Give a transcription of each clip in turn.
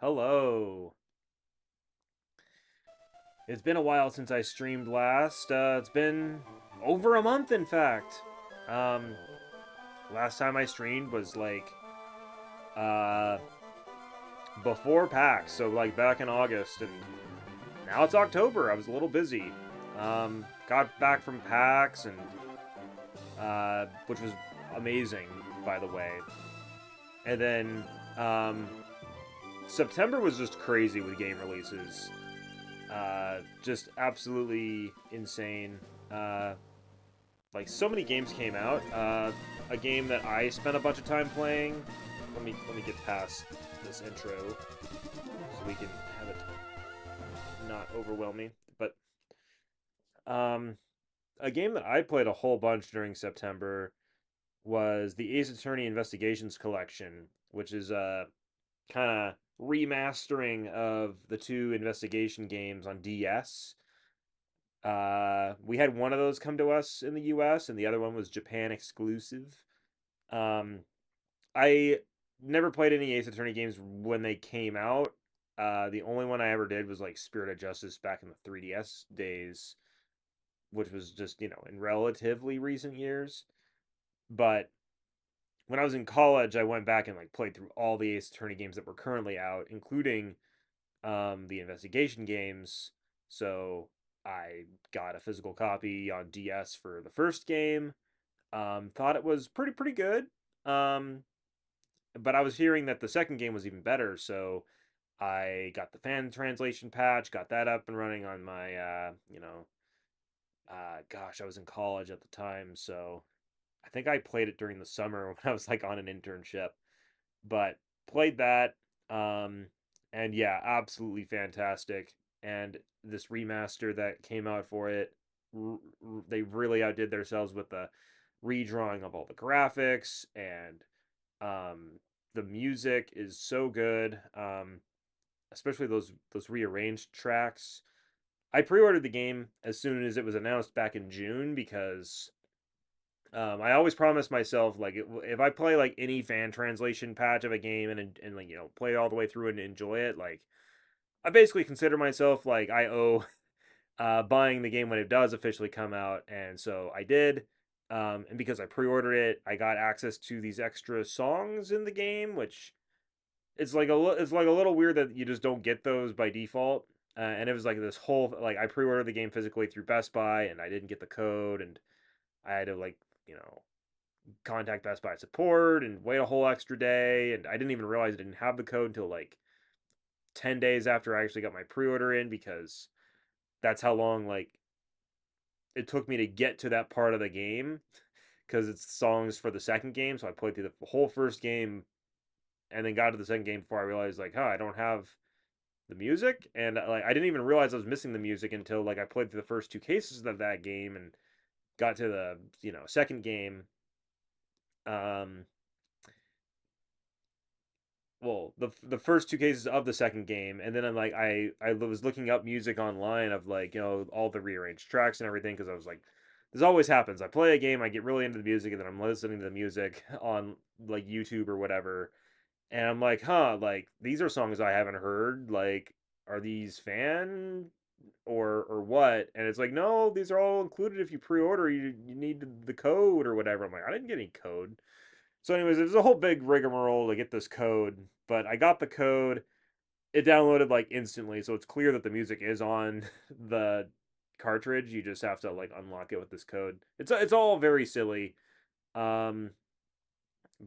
Hello. It's been a while since I streamed last. It's been over a month, in fact. Um, Last time I streamed was uh before PAX, so like back in August, and now it's October. I was a little busy. Got back from PAX and which was amazing, by the way. And then September was just crazy with game releases. Just absolutely insane. Like so many games came out. A game that I spent a bunch of time playing. Let me get past this intro so we can have it not overwhelm me. But um, a game that I played a whole bunch during September was the Ace Attorney Investigations Collection, which is a kind of remastering of the two investigation games on DS. We had one of those come to us in the US, and the other one was Japan exclusive. Um, I never played any Ace Attorney games when they came out. The only one I ever did was like Spirit of Justice back in the 3DS days, which was just, in relatively recent years. But when I was in college, I went back and like played through all the Ace Attorney games that were currently out, including the investigation games. So I got a physical copy on DS for the first game. Thought it was pretty good. Um, but I was hearing that the second game was even better, so I got the fan translation patch, got that up and running on my gosh, I was in college at the time, so I think I played it during the summer when I was like on an internship. But played that, um, and yeah, absolutely fantastic. And this remaster that came out for it, they really outdid themselves with the redrawing of all the graphics, and the music is so good. Especially those rearranged tracks. I pre-ordered the game as soon as it was announced back in June because I always promise myself like if I play like any fan translation patch of a game and like play it all the way through and enjoy it, like I basically consider myself like I owe buying the game when it does officially come out, and so I did. And because I pre-ordered it, I got access to these extra songs in the game, which it's like a little weird that you just don't get those by default. And it was like this whole like I pre-ordered the game physically through Best Buy, and I didn't get the code, and I had to like contact Best Buy support and wait a whole extra day, and I didn't even realize I didn't have the code until like 10 days after I actually got my pre-order in because that's how long like it took me to get to that part of the game because it's songs for the second game. So I played through the whole first game and then got to the second game before I realized like, I don't have the music, and like I didn't even realize I was missing the music until like I played through the first two cases of that game and got to the second game. Um, well, the first two cases of the second game, and then I'm like I was looking up music online of like all the rearranged tracks and everything because I was like, this always happens. I play a game, I get really into the music, and then I'm listening to the music on like YouTube or whatever, and I'm like, like these are songs I haven't heard. Like, are these fan or what? And it's like, no, these are all included if you pre-order. You need the code or whatever. I'm like, I didn't get any code. So, anyways, there's a whole big rigmarole to get this code, but I got the code. It downloaded like instantly, so it's clear that the music is on the cartridge. You just have to like unlock it with this code. It's all very silly. Um,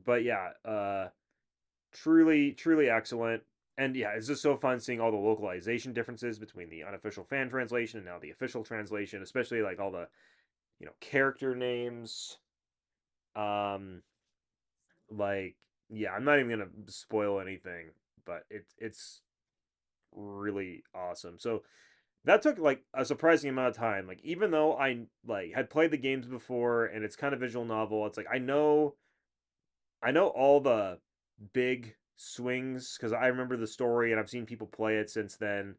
but yeah, truly excellent. And yeah, it's just so fun seeing all the localization differences between the unofficial fan translation and now the official translation, especially like all the character names. Um, like yeah, I'm not even gonna spoil anything, but it's really awesome. So that took like a surprising amount of time. Like even though I like had played the games before and it's kind of visual novel, it's like I know all the big swings because I remember the story and I've seen people play it since then.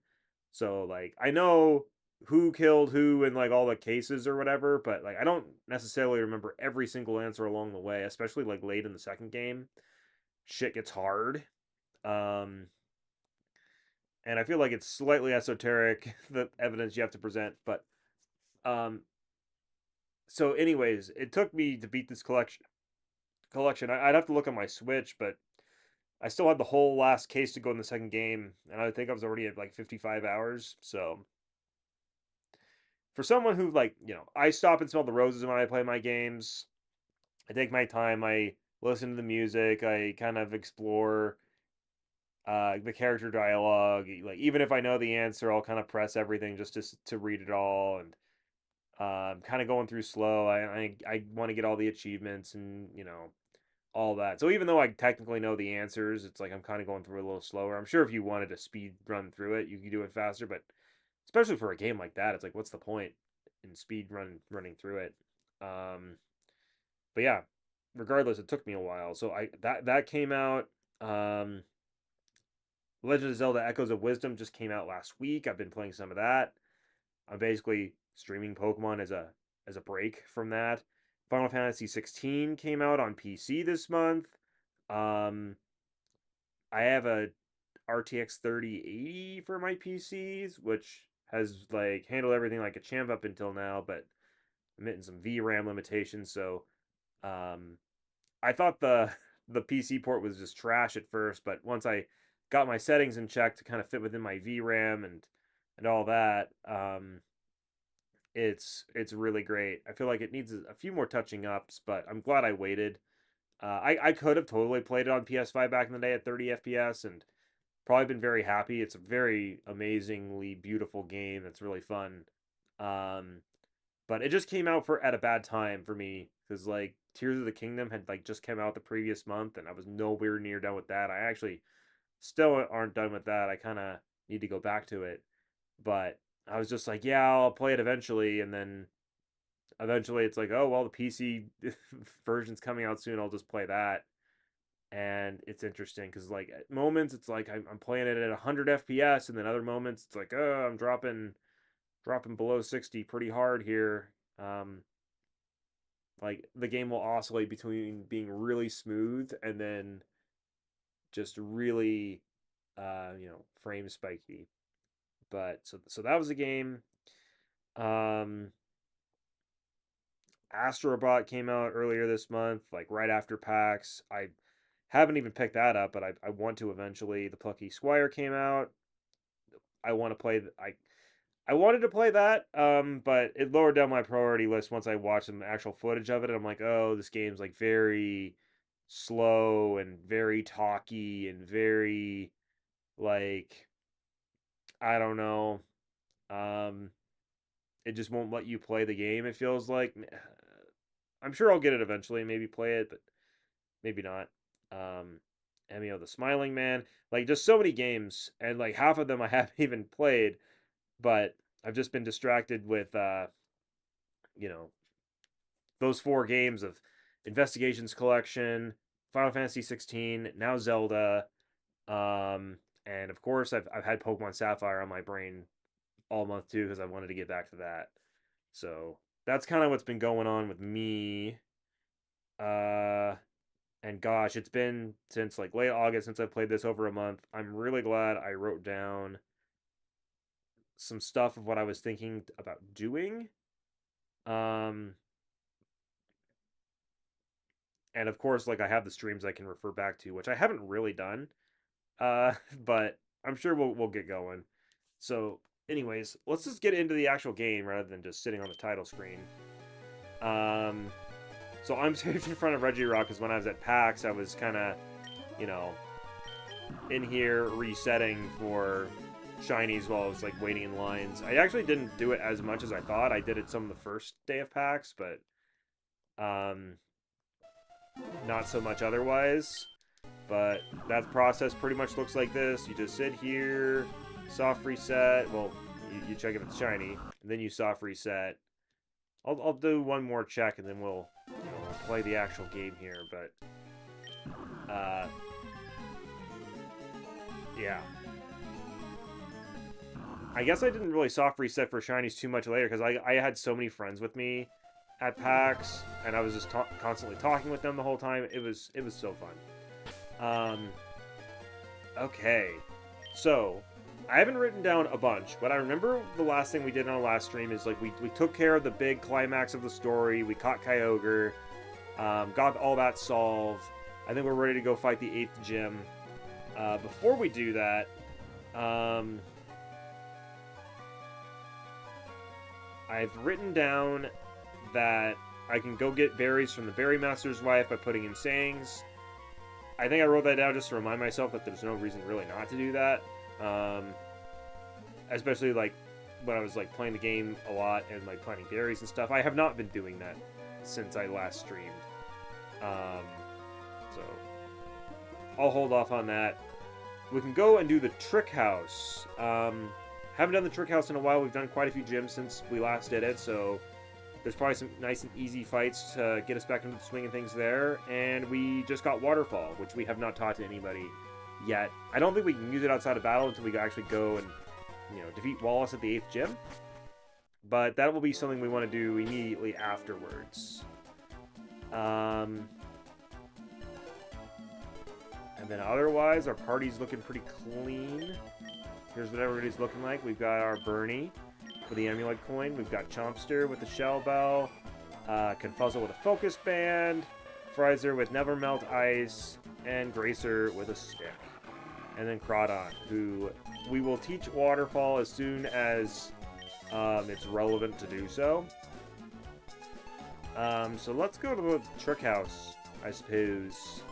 So like I know who killed who in like all the cases or whatever, but like I don't necessarily remember every single answer along the way, especially like late in the second game. Shit gets hard. Um and I feel like it's slightly esoteric, the evidence you have to present. But um, so anyways, it took me to beat this collection. I'd have to look on my Switch, but I still had the whole last case to go in the second game, and I think I was already at like 55 hours. So for someone who like, I stop and smell the roses when I play my games. I take my time. I listen to the music. I kind of explore the character dialogue. Like even if I know the answer, I'll kind of press everything just to read it all, and kind of going through slow. I want to get all the achievements and all that. So even though I technically know the answers, it's like I'm kind of going through it a little slower. I'm sure if you wanted to speed run through it, you could do it faster, but especially for a game like that, it's like what's the point in running through it? Um, but yeah, regardless, it took me a while. So I that came out. Um, Legend of Zelda: Echoes of Wisdom just came out last week. I've been playing some of that. I'm basically streaming Pokemon as a break from that. Final Fantasy 16 came out on PC this month. Um, I have a RTX 3080 for my PCs, which has like handled everything like a champ up until now, but I'm hitting some VRAM limitations. So um, I thought the PC port was just trash at first, but once I got my settings in check to kind of fit within my VRAM and all that, it's really great. I feel like it needs a few more touching ups, but I'm glad I waited. I could have totally played it on PS5 back in the day at 30 FPS and probably been very happy. It's a very amazingly beautiful game that's really fun. Um, but it just came out for at a bad time for me because like Tears of the Kingdom had like just come out the previous month and I was nowhere near done with that. I actually still aren't done with that. I kind of need to go back to it, but I was just like, yeah, I'll play it eventually, and then eventually it's like, oh well, the PC version's coming out soon. I'll just play that, and it's interesting because like at moments it's like I'm playing it at 100 FPS, and then other moments it's like, oh, I'm dropping below 60 pretty hard here. Um, like the game will oscillate between being really smooth and then just really frame spiky. But so that was a game. Um, Astrobot came out earlier this month, like right after PAX. I haven't even picked that up, but I want to eventually. The Plucky Squire came out. I want to play. I wanted to play that, but it lowered down my priority list once I watched some actual footage of it. And I'm like, oh, this game's like very slow and very talky and very like I don't know. Um, it just won't let you play the game. It feels like I'm sure I'll get it eventually, maybe play it, but maybe not. Um, Emio the Smiling Man, like just so many games, and like half of them I haven't even played, but I've just been distracted with you know, those four games of Investigations Collection, Final Fantasy 16, now Zelda, and of course I've had Pokemon Sapphire on my brain all month too because I wanted to get back to that. So that's kind of what's been going on with me. Uh, and gosh, it's been since like late August since I played this over a month. I'm really glad I wrote down some stuff of what I was thinking about doing. Um, and of course, like I have the streams I can refer back to, which I haven't really done. But I'm sure we'll get going. So, anyways, let's just get into the actual game rather than just sitting on the title screen. Um, so I'm saved in front of Regirock because when I was at PAX, I was kind of, you know, in here resetting for shinies while I was like waiting in lines. I actually didn't do it as much as I thought. I did it some of the first day of PAX, but um, not so much otherwise. But that process pretty much looks like this. You just sit here, soft reset. Well, you check if it's shiny, and then you soft reset. I'll do one more check, and then we'll play the actual game here. But yeah, I guess I didn't really soft reset for shinies too much later because I had so many friends with me at PAX, and I was just constantly talking with them the whole time. It was so fun. Okay, so I haven't written down a bunch, but I remember the last thing we did on our last stream is like we took care of the big climax of the story. We caught Kyogre, got all that solved. I think we're ready to go fight the 8th gym. Before we do that, I've written down that I can go get berries from the Berry Master's wife by putting in sayings. I think I wrote that down just to remind myself that there's no reason really not to do that. Especially like when I was like playing the game a lot and like planting berries and stuff. I have not been doing that since I last streamed. So I'll hold off on that. We can go and do the trick house. Haven't done the trick house in a while. We've done quite a few gyms since we last did it, so there's probably some nice and easy fights to get us back into the swing of things there. And we just got Waterfall, which we have not taught to anybody yet. I don't think we can use it outside of battle until we actually go and, you know, defeat Wallace at the 8th gym. But that will be something we want to do immediately afterwards. And then otherwise, our party's looking pretty clean. Here's what everybody's looking like. We've got our Bernie with the Amulet Coin. We've got Chompster with the Shell Bell. Confuzzle with a Focus Band. Frizer with Never Melt Ice. And Gracer with a Stick. And then Crawdon, who we will teach Waterfall as soon as it's relevant to do so. So let's go to the Trick House, I suppose.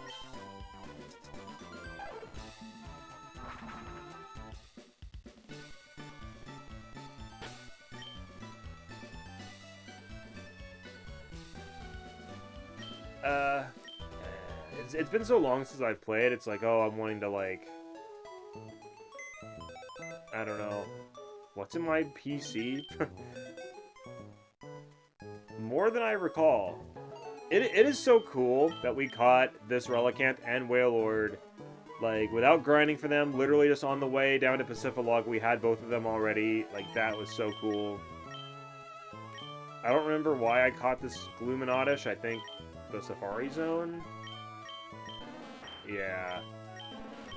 It's been so long since I've played, it's like, oh, I'm wanting to, like, I don't know, what's in my PC? More than I recall. It is so cool that we caught this Relicanth and Wailord, like, without grinding for them, literally just on the way down to Pacifilog, we had both of them already. Like, that was so cool. I don't remember why I caught this Gluminatish. I think the Safari Zone? Yeah.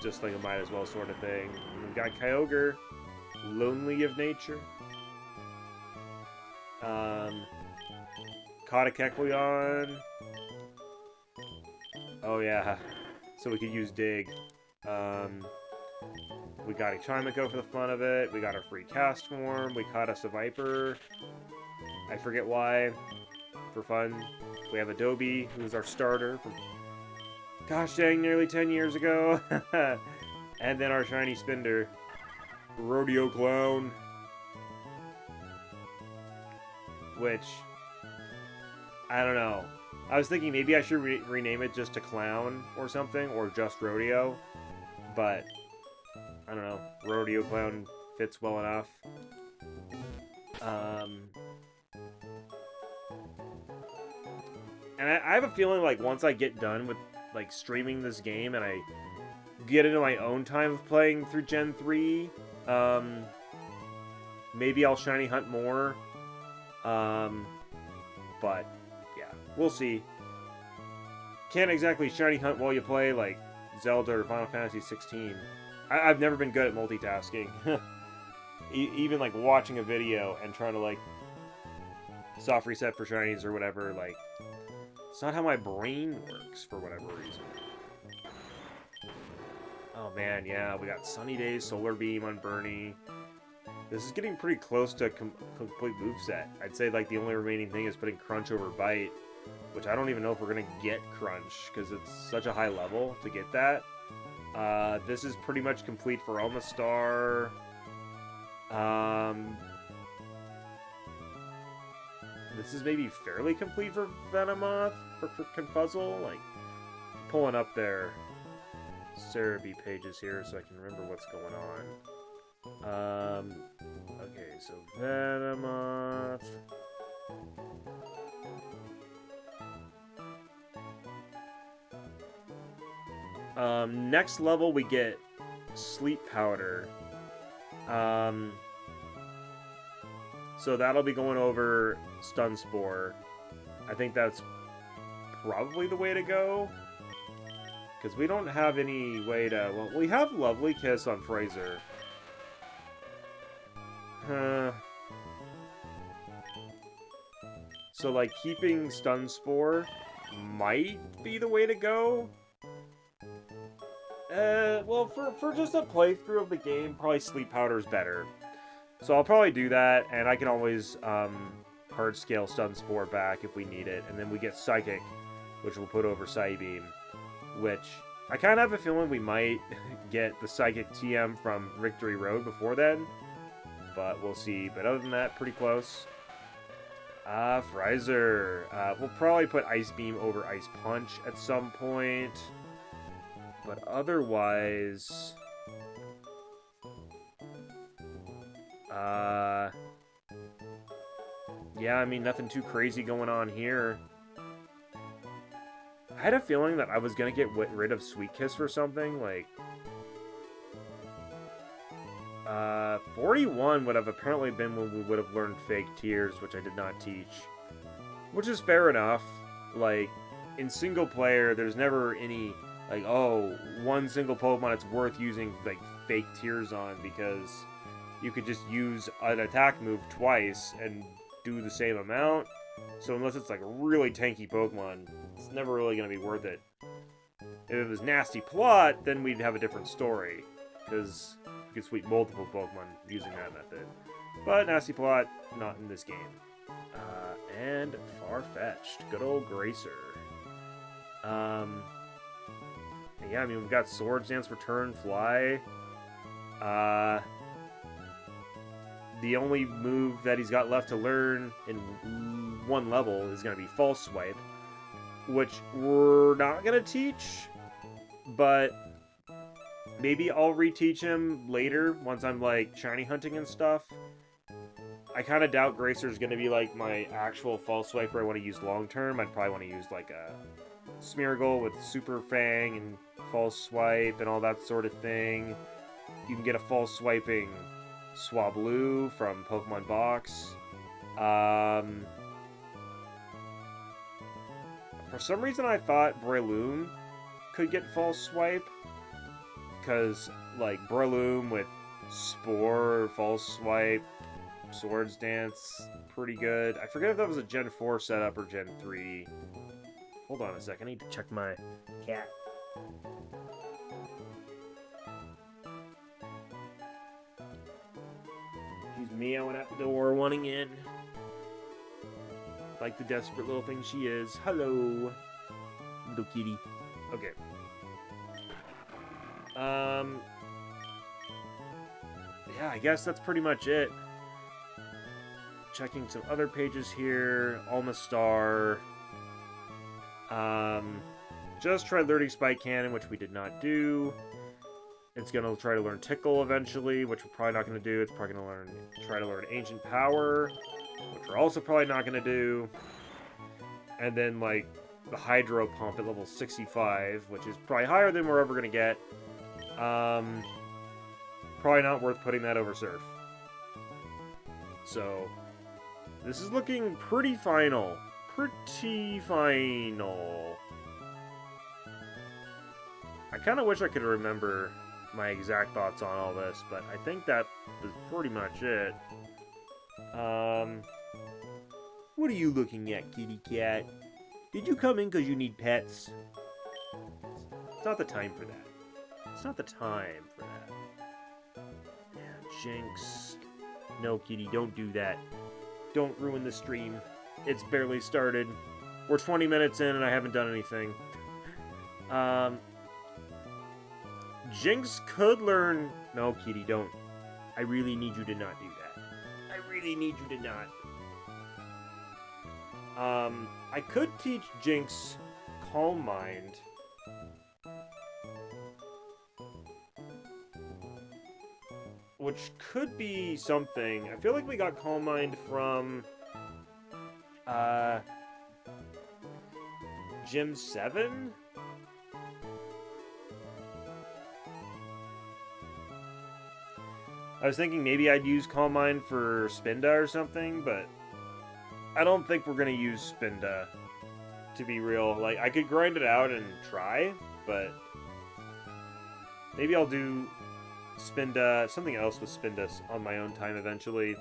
Just like a might as well sort of thing. And we've got Kyogre, Lonely of Nature. Caught a Kecleon. Oh yeah. So we could use Dig. We got a Chimeco for the fun of it. We got our free cast form. We caught us a Viper. I forget why. For fun. We have Adobe, who's our starter from, gosh dang, nearly 10 years ago. And then our shiny Spinda, Rodeo Clown. Which, I don't know. I was thinking maybe I should rename it just to Clown or something, or just Rodeo. But, I don't know. Rodeo Clown fits well enough. And I have a feeling like once I get done with like streaming this game and I get into my own time of playing through Gen 3, maybe I'll shiny hunt more. But yeah, we'll see. Can't exactly shiny hunt while you play like Zelda or Final Fantasy 16. I've never been good at multitasking. Even like watching a video and trying to like soft reset for shinies or whatever, like, it's not how my brain works for whatever reason. Oh man, yeah, we got Sunny Days, Solar Beam on Bernie. This is getting pretty close to a complete moveset. I'd say like the only remaining thing is putting Crunch over Bite, which I don't even know if we're going to get Crunch, because it's such a high level to get that. This is pretty much complete for Omastar. This is maybe fairly complete for Venomoth, for Confuzzle. Like, pulling up their Cerebi pages here so I can remember what's going on. Okay, so Venomoth. Next level we get Sleep Powder. So that'll be going over Stun Spore. I think that's probably the way to go. Because we don't have any way to... Well, we have Lovely Kiss on Fraser. Uh, so, like, keeping Stun Spore might be the way to go. Well, for just a playthrough of the game, probably Sleep Powder is better. So I'll probably do that, and I can always hard scale Stun Spore back if we need it. And then we get Psychic, which we'll put over Psybeam, which I kind of have a feeling we might get the Psychic TM from Victory Road before then, but we'll see. But other than that, pretty close. Frizer. We'll probably put Ice Beam over Ice Punch at some point. But otherwise... yeah, I mean, nothing too crazy going on here. I had a feeling that I was going to get rid of Sweet Kiss or something, like... 41 would have apparently been when we would have learned Fake Tears, which I did not teach. Which is fair enough. Like, in single player, there's never any, like, oh, one single Pokemon it's worth using, like, Fake Tears on, because you could just use an attack move twice and do the same amount. So unless it's, like, a really tanky Pokemon, it's never really going to be worth it. If it was Nasty Plot, then we'd have a different story, because you could sweep multiple Pokemon using that method. But Nasty Plot, not in this game. And Far-Fetched. Good old Gracer. Yeah, I mean, we've got Swords Dance, Return, Fly. The only move that he's got left to learn in one level is going to be False Swipe, which we're not going to teach, but maybe I'll reteach him later once I'm, like, shiny hunting and stuff. I kind of doubt Gracer's going to be, like, my actual False Swiper I want to use long-term. I'd probably want to use, like, a Smeargle with Super Fang and False Swipe and all that sort of thing. You can get a False Swiping Swablu from Pokemon Box. For some reason I thought Breloom could get False Swipe, because, like, Breloom with Spore, False Swipe, Swords Dance, pretty good. I forget if that was a Gen 4 setup or Gen 3. Hold on a second, I need to check my cat. She's meowing at the door, wanting in. Like the desperate little thing she is. Hello, little kitty. Okay. Yeah, I guess that's pretty much it. Checking some other pages here. Almastar. Just tried learning Spike Cannon, which we did not do. It's going to try to learn Tickle eventually, which we're probably not going to do. It's probably going to try to learn Ancient Power, which we're also probably not going to do. And then, like, the Hydro Pump at level 65, which is probably higher than we're ever going to get. Probably not worth putting that over Surf. So, this is looking pretty final. Pretty final. I kind of wish I could remember my exact thoughts on all this, but I think that is pretty much it. What are you looking at, kitty cat? Did you come in because you need pets? It's not the time for that. It's not the time for that. Yeah, Jinx. No, kitty, don't do that. Don't ruin the stream. It's barely started. We're 20 minutes in and I haven't done anything. Jinx could learn... No, kitty, don't. I really need you to not do that. I really need you to not. I could teach Jinx Calm Mind. Which could be something. I feel like we got Calm Mind from... Gym 7? I was thinking maybe I'd use Calm Mind for Spinda or something, but I don't think we're going to use Spinda, to be real. Like, I could grind it out and try, but maybe I'll do Spinda, something else with Spinda on my own time eventually.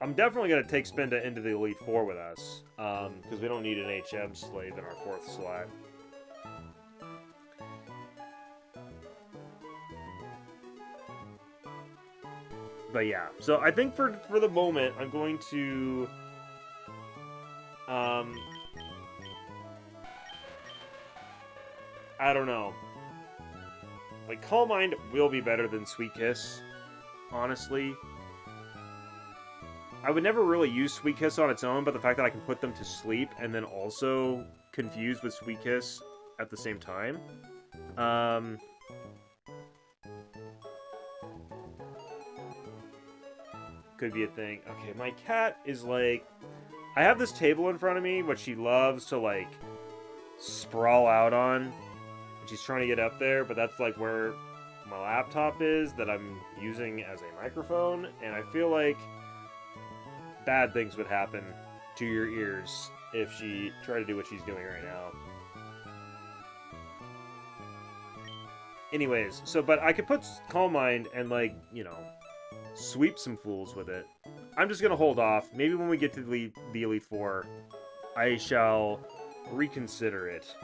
I'm definitely going to take Spinda into the Elite Four with us, because we don't need an HM slave in our 4th slot. But yeah, so I think for the moment, I'm going to I don't know. Like, Calm Mind will be better than Sweet Kiss, honestly. I would never really use Sweet Kiss on its own, but the fact that I can put them to sleep and then also confuse with Sweet Kiss at the same time. Could be a thing. Okay, my cat is like... I have this table in front of me, which she loves to, like, sprawl out on. And she's trying to get up there, but that's, like, where my laptop is that I'm using as a microphone. And I feel like bad things would happen to your ears if she tried to do what she's doing right now. Anyways, so, but I could put Calm Mind and, like, you know, sweep some fools with it. I'm just going to hold off. Maybe when we get to the Elite Four, I shall reconsider it.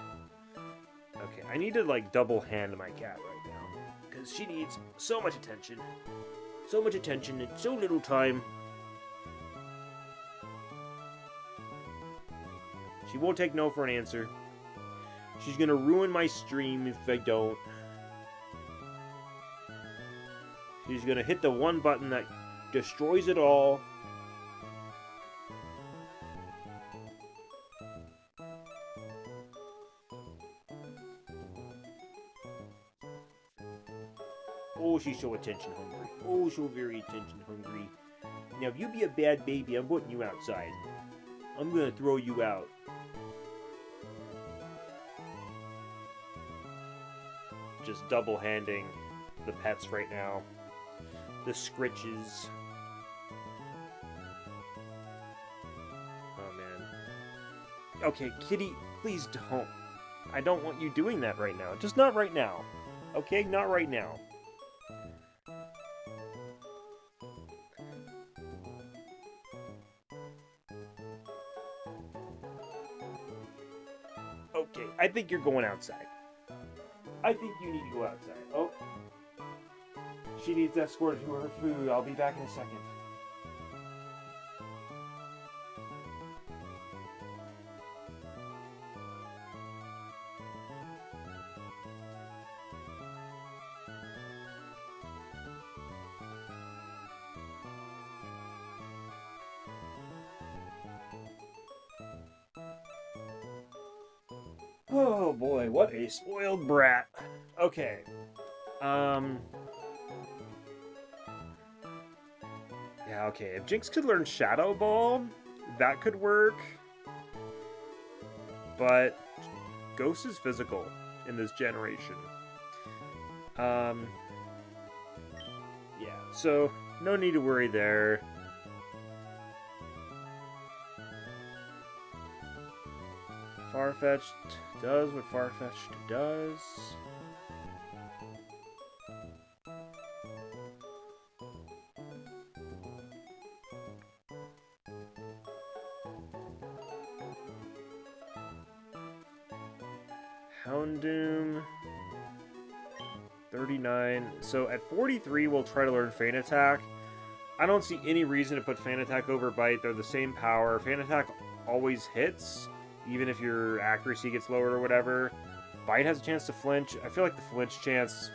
Okay, I need to, like, double hand my cat right now, because she needs so much attention. So much attention in so little time. She won't take no for an answer. She's going to ruin my stream if I don't. She's going to hit the one button that destroys it all. Oh, she's so attention hungry. Oh, so very attention hungry. Now, if you be a bad baby, I'm putting you outside. I'm going to throw you out. Just double-handing the pets right now. The Scritches. Oh, man. Okay, kitty, please don't. I don't want you doing that right now. Just not right now. Okay? Not right now. Okay, I think you're going outside. I think you need to go outside. Oh. She needs escorted to her food. I'll be back in a second. Oh boy, what a spoiled brat. Okay. Yeah, okay. If Jinx could learn Shadow Ball, that could work. But Ghost is physical in this generation. Yeah, so no need to worry there. Farfetch'd does what Farfetch'd does. Houndoom. 39. So at 43, we'll try to learn Feint Attack. I don't see any reason to put Feint Attack over Bite. They're the same power. Feint Attack always hits, even if your accuracy gets lowered or whatever. Bite has a chance to flinch. I feel like the flinch chance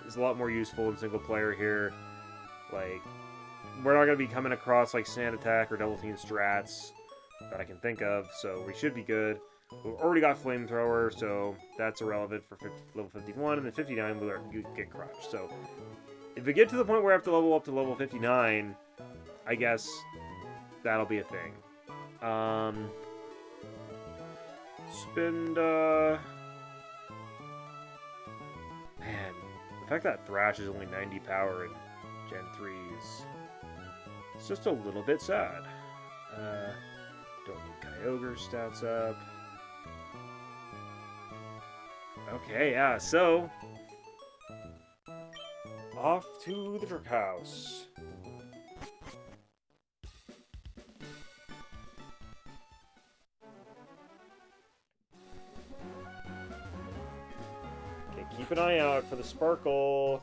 is a lot more useful in single player here. Like, we're not going to be coming across like Sand Attack or Double Team strats that I can think of, so we should be good. We've already got Flamethrower, so that's irrelevant for level 51, and then 59 we'll get Crutch. So if we get to the point where I have to level up to level 59, I guess that'll be a thing. Man, the fact that Thrash is only 90 power in Gen 3s, it's just a little bit sad. Don't need Kyogre stats up. Okay, yeah, so Off to the trick house. Okay, keep an eye out for the sparkle.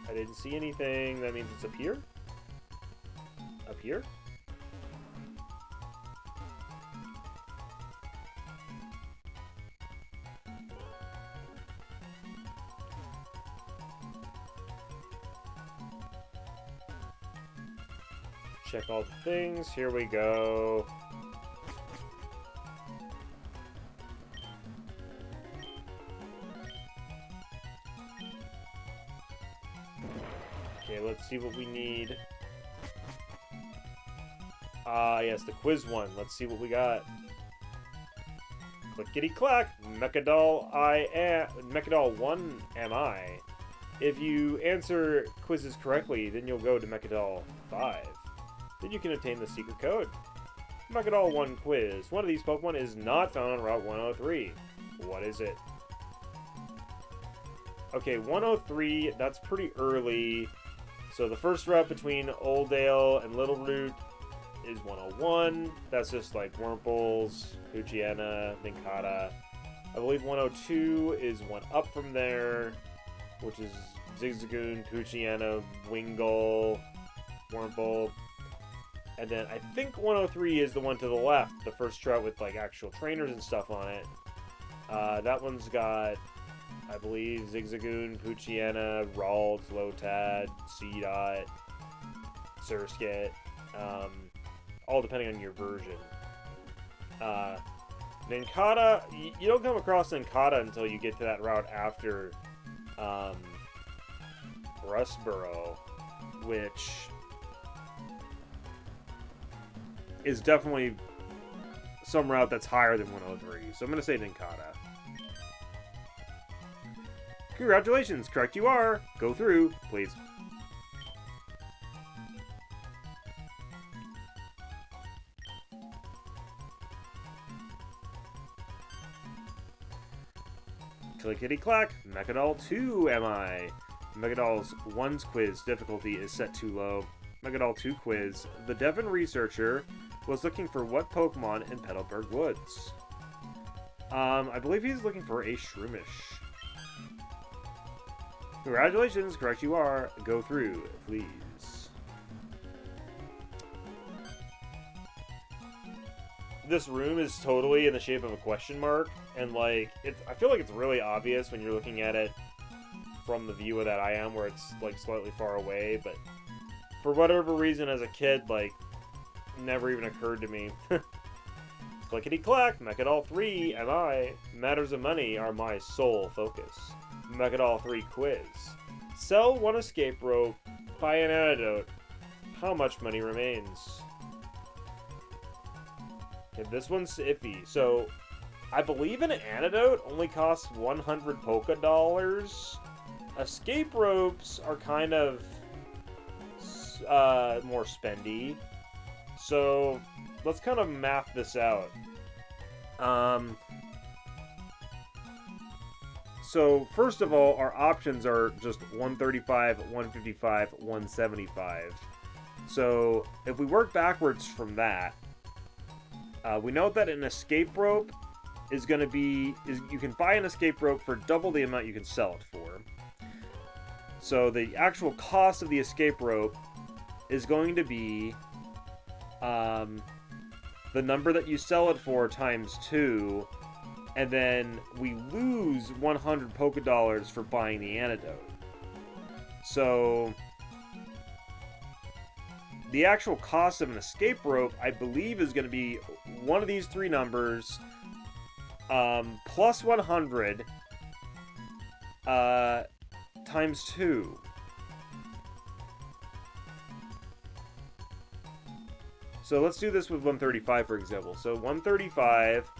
I didn't see anything. That means it's up here? Up here? Check all the things. Here we go. Okay, let's see what we need. Yes, the quiz one. Let's see what we got. Clickety clack. Mechadol Mechadol 1 am I. If you answer quizzes correctly, then you'll go to Mechadol 5. Then you can obtain the secret code. Mechadol 1 quiz. One of these Pokemon is not found on Route 103. What is it? Okay, 103, that's pretty early. So the first route between Oldale and Little Root is 101. That's just like Wurmples, Poochyena, Nincada. I believe 102 is one up from there, which is Zigzagoon, Poochyena, Wingull, Wurmple. And then I think 103 is the one to the left, the first route with like actual trainers and stuff on it. That one's got, I believe, Zigzagoon, Poochyena, Ralts, Lotad, Seedot, Surskit, all depending on your version. Nincada, you don't come across Nincada until you get to that route after Rustboro, which is definitely some route that's higher than 103. So I'm going to say Nincada. Congratulations, correct you are. Go through, please. Clickety clack, Mechadol 2 am I. Mechadol's 1's quiz difficulty is set too low. Mechadol 2 quiz. The Devon researcher was looking for what Pokemon in Petalburg Woods? I believe he's looking for a Shroomish. Congratulations, correct you are. Go through, please. This room is totally in the shape of a question mark, and like, I feel like it's really obvious when you're looking at it from the view that I am, where it's like slightly far away, but for whatever reason as a kid, like, never even occurred to me. Clickety clack, Mechadol 3 am I. Matters of money are my sole focus. Mechadol 3 quiz. Sell one escape rope, buy an antidote. How much money remains? Okay, this one's iffy. So, I believe an antidote only costs 100 Polka Dollars. Escape ropes are kind of more spendy. So, let's kind of map this out. So, first of all, our options are just 135, 155, 175. So, if we work backwards from that, we know that an escape rope is going to be... you can buy an escape rope for double the amount you can sell it for. So, the actual cost of the escape rope is going to be the number that you sell it for times 2, and then we lose 100 Polka Dollars for buying the antidote. So the actual cost of an escape rope, I believe, is going to be one of these three numbers plus 100 times 2. So let's do this with 135, for example. So 135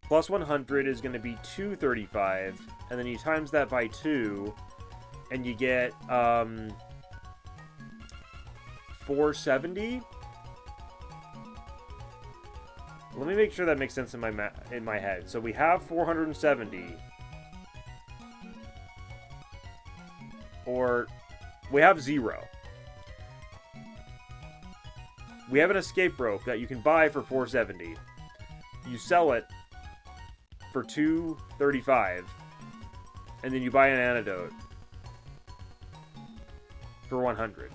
plus 100 is going to be 235, and then you times that by 2, and you get 470. Let me make sure that makes sense in my head. So we have 470. Or we have 0. We have an escape rope that you can buy for $4.70. You sell it for $2.35, and then you buy an antidote for $100.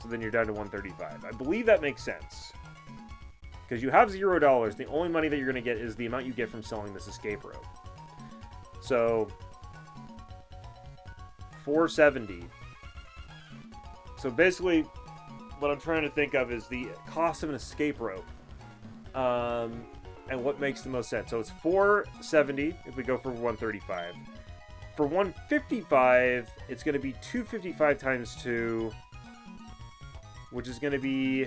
So then you're down to $135. I believe that makes sense. Because you have $0. The only money that you're going to get is the amount you get from selling this escape rope. So $4.70. So basically, what I'm trying to think of is the cost of an escape rope, and what makes the most sense. So it's $4.70 if we go for $135. For $155, it's going to be $2.55 times 2, which is going to be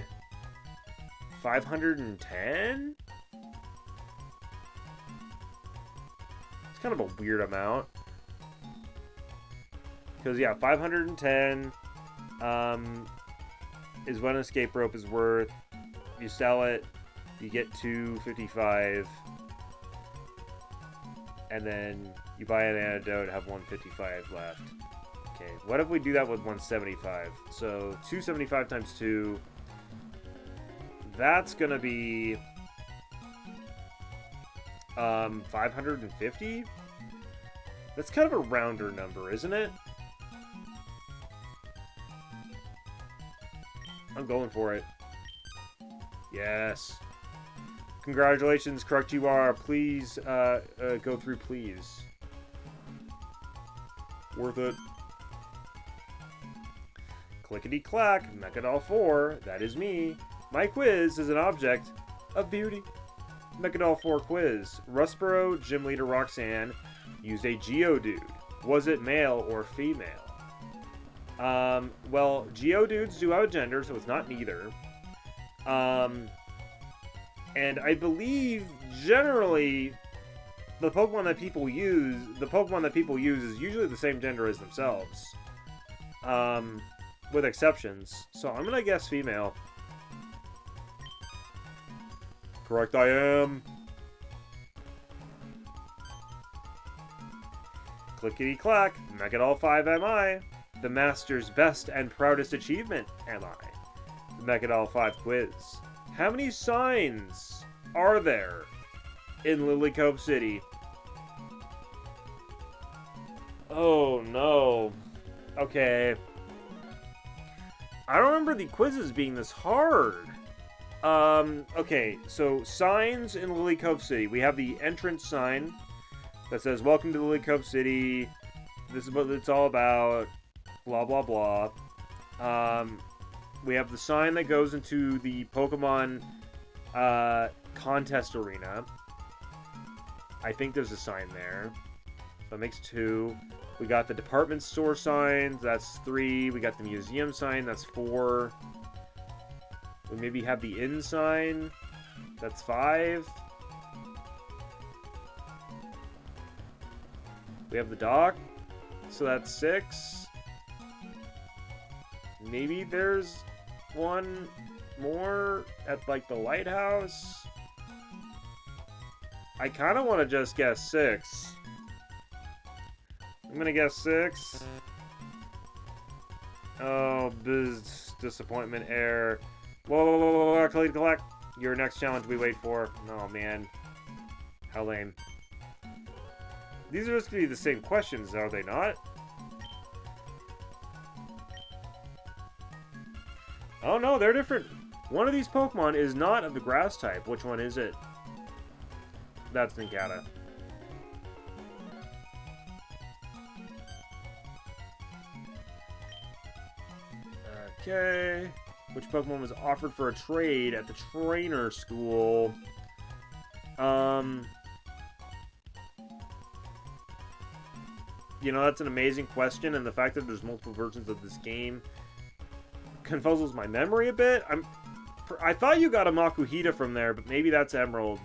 $510. It's kind of a weird amount. Because, yeah, $510 is what an escape rope is worth. You sell it, you get $2.55, and then you buy an antidote, have $1.55 left. Okay, what if we do that with $175? So $2.75 times 2, that's gonna be $550. That's kind of a rounder number, isn't it? I'm going for it. Yes. Congratulations, correct you are. Please, go through, please. Worth it. Clickety-clack, Mechadol 4, that is me. My quiz is an object of beauty. Mechadol 4 quiz. Rustboro gym leader Roxanne used a Geodude. Was it male or female? Well, Geodudes do have a gender, so it's not neither. And I believe generally the Pokemon that people use is usually the same gender as themselves. With exceptions. So I'm gonna guess female. Correct, I am. Clickety-clack, Mechadol 5 am I. The Master's best and proudest achievement am I. The Mechadol 5 quiz. How many signs are there in Lily Cove City? Oh no. Okay. I don't remember the quizzes being this hard. Okay, so signs in Lily Cove City. We have the entrance sign that says, "Welcome to Lily Cove City. This is what it's all about. Blah, blah, blah." We have the sign that goes into the Pokemon contest arena. I think there's a sign there. That makes 2. We got the department store signs. That's 3. We got the museum sign. That's 4. We maybe have the inn sign. That's 5. We have the dock. So that's 6. Maybe there's one more at, like, the lighthouse. I kind of want to just guess 6. I'm going to guess 6. Oh, disappointment error. Whoa, collect. Your next challenge we wait for. Oh, man. How lame. These are supposed to be the same questions, are they not? Oh, no, they're different. One of these Pokemon is not of the grass type. Which one is it? That's Nincada. Okay. Which Pokemon was offered for a trade at the trainer school? You know, that's an amazing question, and the fact that there's multiple versions of this game confuzzles my memory a bit. I thought you got a Makuhita from there, but maybe that's Emerald.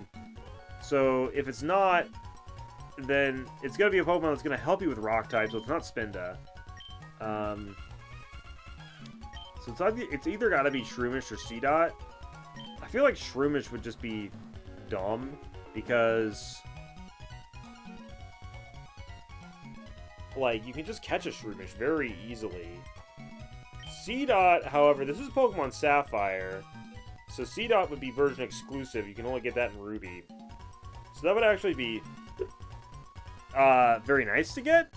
So if it's not, then it's gonna be a Pokemon that's gonna help you with Rock type, so it's not Spinda. So it's either gotta be Shroomish or Seedot. I feel like Shroomish would just be dumb, because like, you can just catch a Shroomish very easily. C-Dot, however, this is Pokemon Sapphire, so C-Dot would be version exclusive. You can only get that in Ruby. So that would actually be very nice to get.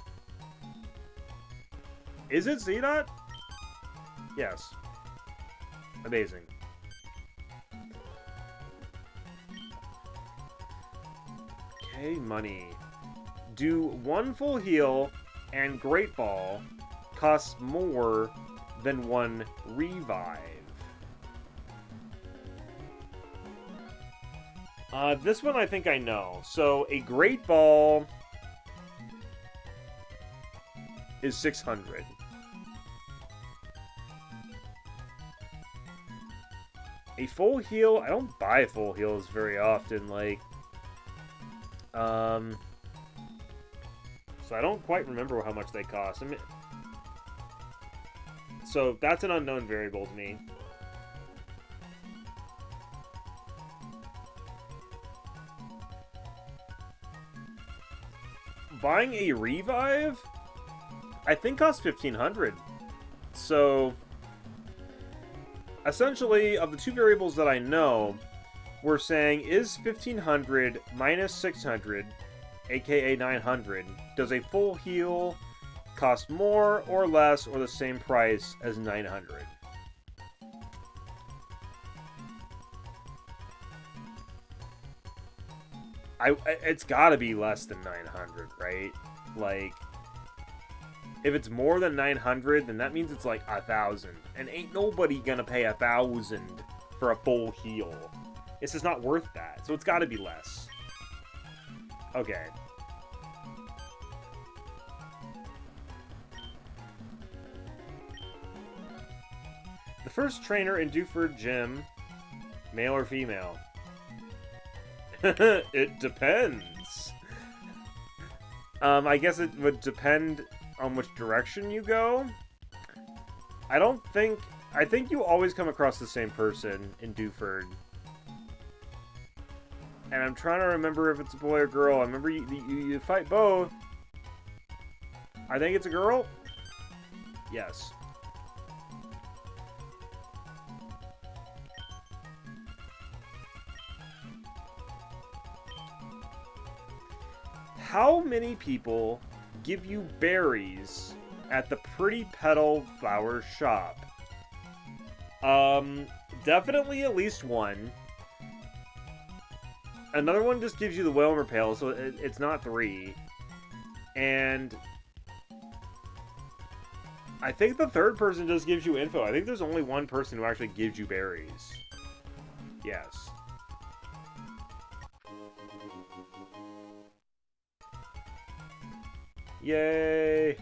Is it C-Dot? Yes. Amazing. Okay, money. Do one full heal and Great Ball costs more than one revive? This one I think I know. So a Great Ball is 600. A full heal, I don't buy full heals very often, like, so I don't quite remember how much they cost. I mean, so that's an unknown variable to me. Buying a revive, I think costs 1,500. So essentially, of the two variables that I know, we're saying is 1,500 minus 600, aka 900, does a full heal cost more or less or the same price as 900? It's gotta be less than 900, right? Like, if it's more than 900, then that means it's like 1,000. And ain't nobody gonna pay 1,000 for a full heal. It's just not worth that. So it's gotta be less. Okay. The first trainer in Dewford Gym, male or female? It depends. I guess it would depend on which direction you go. I think you always come across the same person in Dewford. And I'm trying to remember if it's a boy or girl. I remember you fight both. I think it's a girl. Yes. How many people give you berries at the Pretty Petal Flower Shop? Definitely at least one. Another one just gives you the Wilmer Pail, so it's not 3. And I think the third person just gives you info. I think there's only one person who actually gives you berries. Yes. Yay!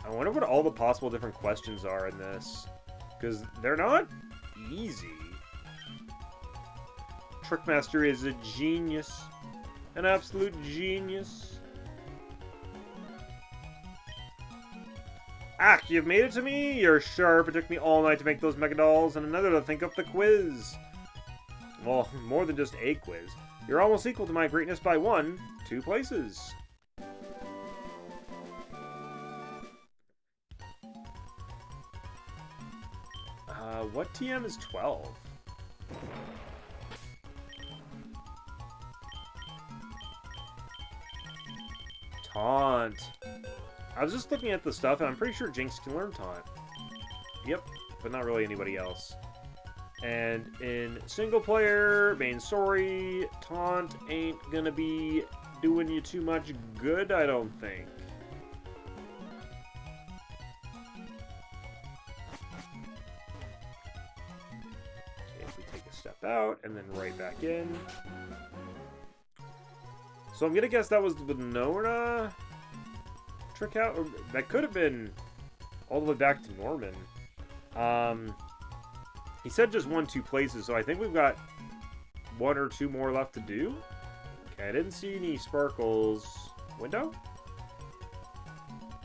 I wonder what all the possible different questions are in this. Because they're not easy. Trickmaster is a genius. An absolute genius. Ack, you've made it to me? You're sharp. It took me all night to make those Mega Dolls and another to think up the quiz. Well, more than just a quiz. You're almost equal to my greatness by 2 places. What TM is 12? Taunt. I was just looking at the stuff, and I'm pretty sure Jinx can learn Taunt. Yep, but not really anybody else. And in single player, main story, Taunt ain't gonna be doing you too much good, I don't think. Okay, if we take a step out and then right back in. So I'm gonna guess that was the Nona trick out, or that could have been all the way back to Norman. He said just 2 places, so I think we've got 1 or 2 more left to do. Okay, I didn't see any sparkles. Window?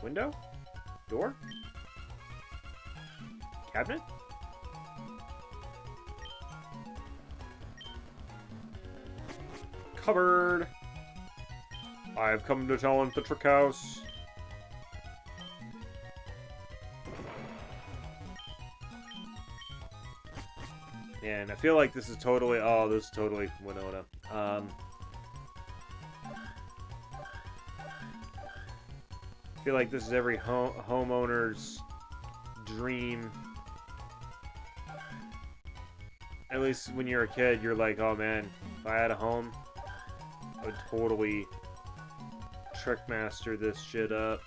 Window? Door? Cabinet? Cupboard! I have come to challenge the Trick House. And I feel like this is totally... Oh, this is totally Winona. I feel like this is every homeowner's dream. At least when you're a kid, you're like, oh man, if I had a home, I would totally trickmaster this shit up.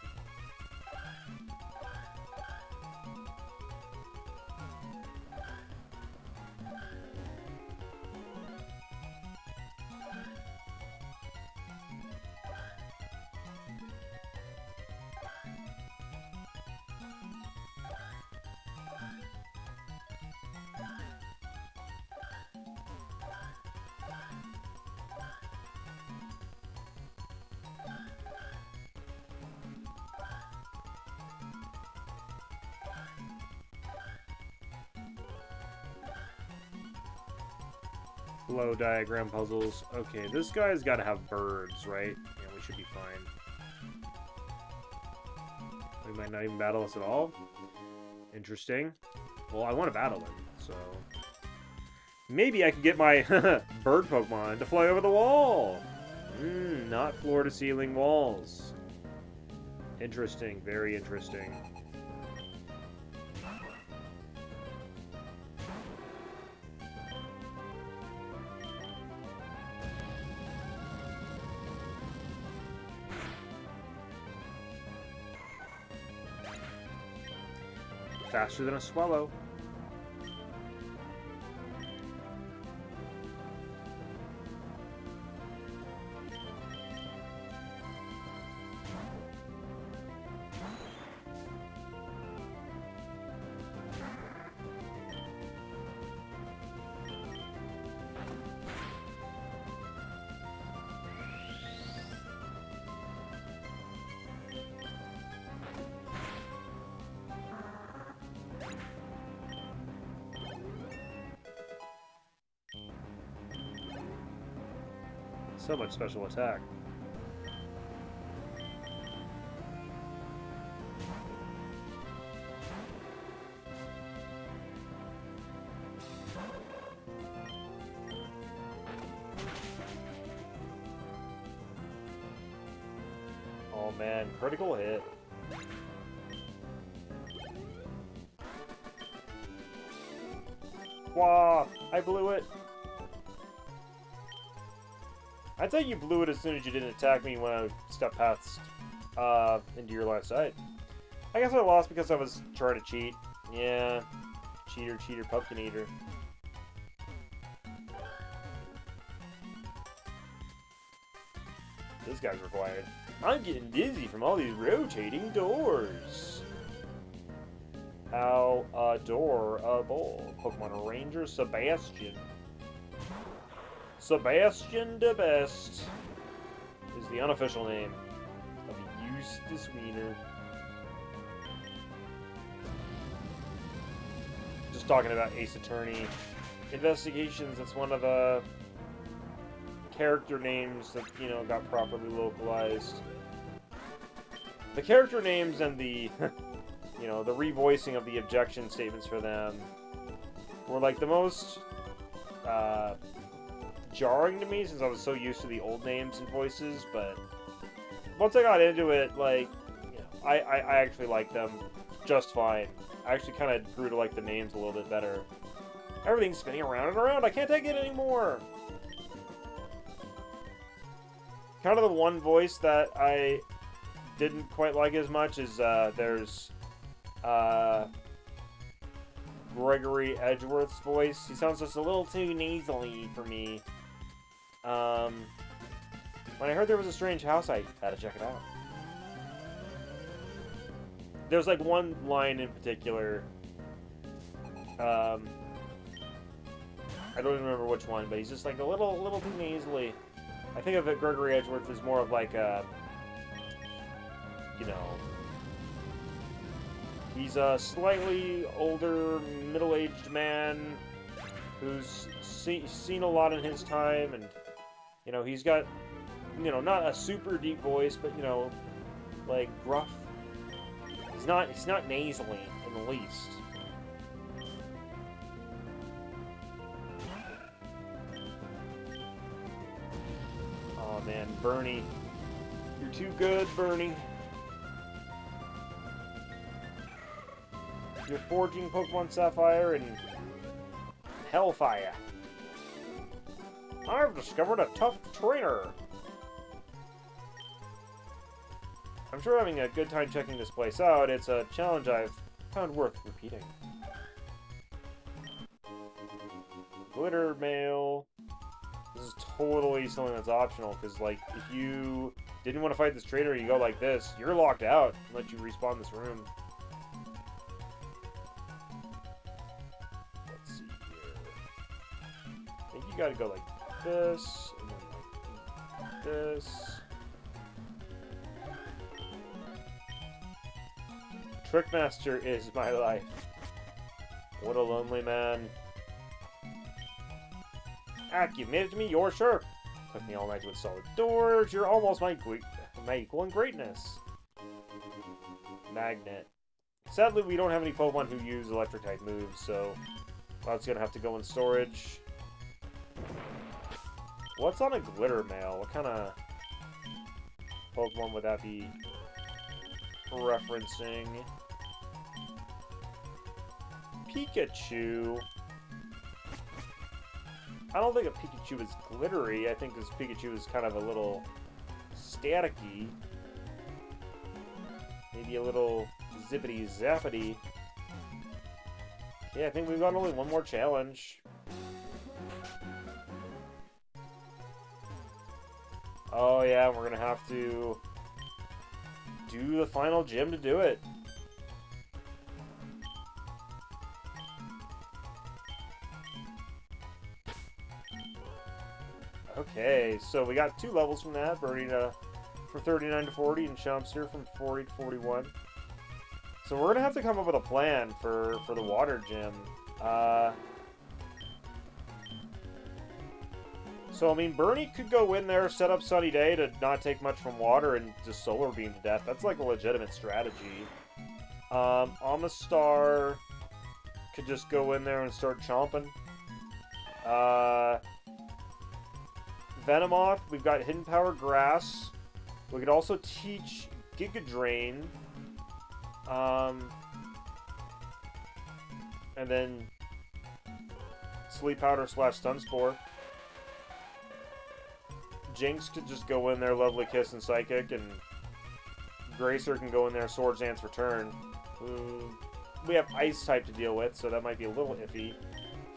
Flow diagram puzzles. Okay, this guy's got to have birds, right? Yeah, we should be fine. We might not even battle us at all. Interesting. Well, I want to battle him, so... Maybe I can get my bird Pokemon to fly over the wall! Not floor-to-ceiling walls. Interesting, very interesting. Faster than a swallow. So much special attack. Oh man, critical hit. Wow, I blew it. I'd say you blew it as soon as you didn't attack me when I stepped past into your left side. I guess I lost because I was trying to cheat. Yeah. Cheater, cheater, pumpkin eater. This guy's required. I'm getting dizzy from all these rotating doors. How adorable. Pokemon Ranger Sebastian. Sebastian the Best is the unofficial name of Eustace Wiener. Just talking about Ace Attorney Investigations, that's one of the character names that, you know, got properly localized. The character names and the, you know, the revoicing of the objection statements for them were like the most, jarring to me since I was so used to the old names and voices, but once I got into it, like, you know, I actually like them just fine. I actually kind of grew to like the names a little bit better. Everything's spinning around and around. I can't take it anymore. Kind of the one voice that I didn't quite like as much is there's Gregory Edgeworth's voice. He sounds just a little too nasally for me. When I heard there was a strange house, I had to check it out. There's like one line in particular. I don't even remember which one, but he's just like a little too nasally. I think of it, Gregory Edgeworth as more of like a, you know, he's a slightly older, middle-aged man who's seen a lot in his time, and you know, he's got you know, not a super deep voice, but, you know, like, gruff. He's not nasally in the least. Oh, man, Bernie. You're too good, Bernie. You're forging Pokemon Sapphire and Hellfire. I've discovered a tough trainer. I'm sure having a good time checking this place out. It's a challenge I've found worth repeating. Glitter mail. This is totally something that's optional, because, like, if you didn't want to fight this trainer, you go like this, you're locked out unless you respawn this room. Let's see here. I think you gotta go like this, and then like this. Trickmaster is my life. What a lonely man. Ack, you've made it to me, you're sure. Took me all night to install the doors. You're almost my equal in greatness. Magnet. Sadly, we don't have any Pokemon who use electric type moves, so that's gonna have to go in storage. What's on a glitter mail? What kind of Pokemon would that be referencing? Pikachu. I don't think a Pikachu is glittery. I think this Pikachu is kind of a little staticky. Maybe a little zippity zappity. Okay, I think we've got only one more challenge. Oh yeah, we're gonna have to do the final gym to do it. Okay, so we got 2 levels from that, Birdie from 39 to 40, and Chompster from 40 to 41. So we're gonna have to come up with a plan for the water gym. So I mean, Bernie could go in there, set up Sunny Day to not take much from water, and just solar beam to death. That's like a legitimate strategy. Amistar could just go in there and start chomping. Venomoth, we've got Hidden Power Grass. We could also teach Giga Drain. And then Sleep Powder / Stun Spore. Jinx could just go in there, Lovely Kiss and Psychic, and Gracer can go in there, Swords Dance Return. We have Ice type to deal with, so that might be a little iffy.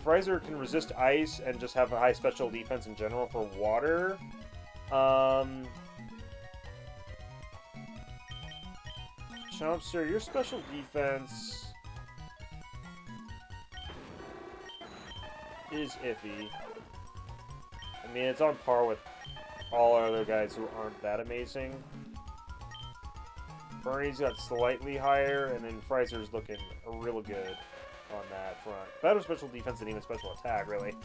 Fraser can resist ice and just have a high special defense in general for water. Chompster, your special defense is iffy. I mean, it's on par with all our other guys who aren't that amazing. Bernie's got slightly higher, and then Fraser's looking real good on that front. Better special defense than even special attack, really.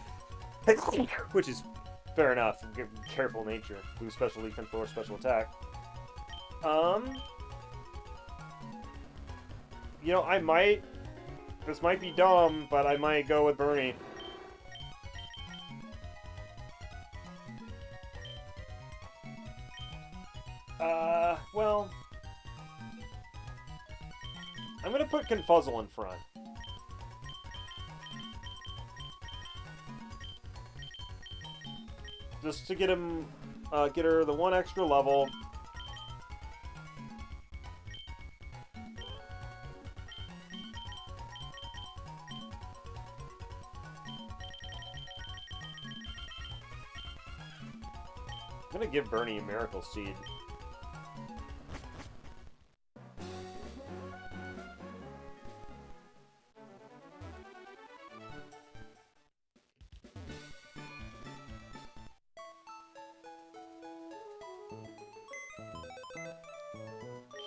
Which is fair enough. Careful nature. Boost special defense or special attack. You know, I might... This might be dumb, but I might go with Bernie. Well... I'm gonna put Confuzzle in front. Just to get him, get her the 1 extra level. I'm gonna give Bernie a Miracle Seed.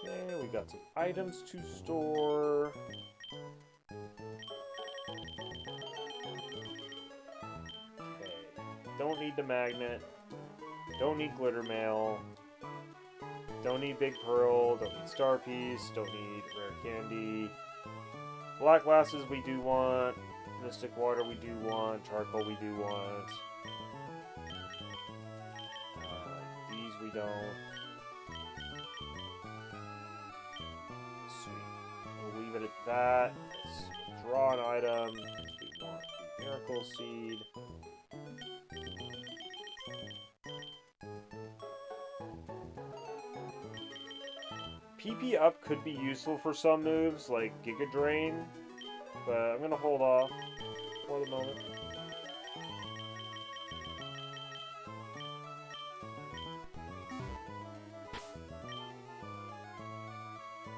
Okay, we got some items to store. Okay, don't need the magnet. Don't need glitter mail. Don't need big pearl. Don't need star piece. Don't need rare candy. Black glasses we do want. Mystic water we do want. Charcoal we do want. These we don't. Sweet. We'll leave it at that. Let's draw an item. We want the miracle seed. PP up could be useful for some moves, like Giga Drain, but I'm gonna hold off for the moment.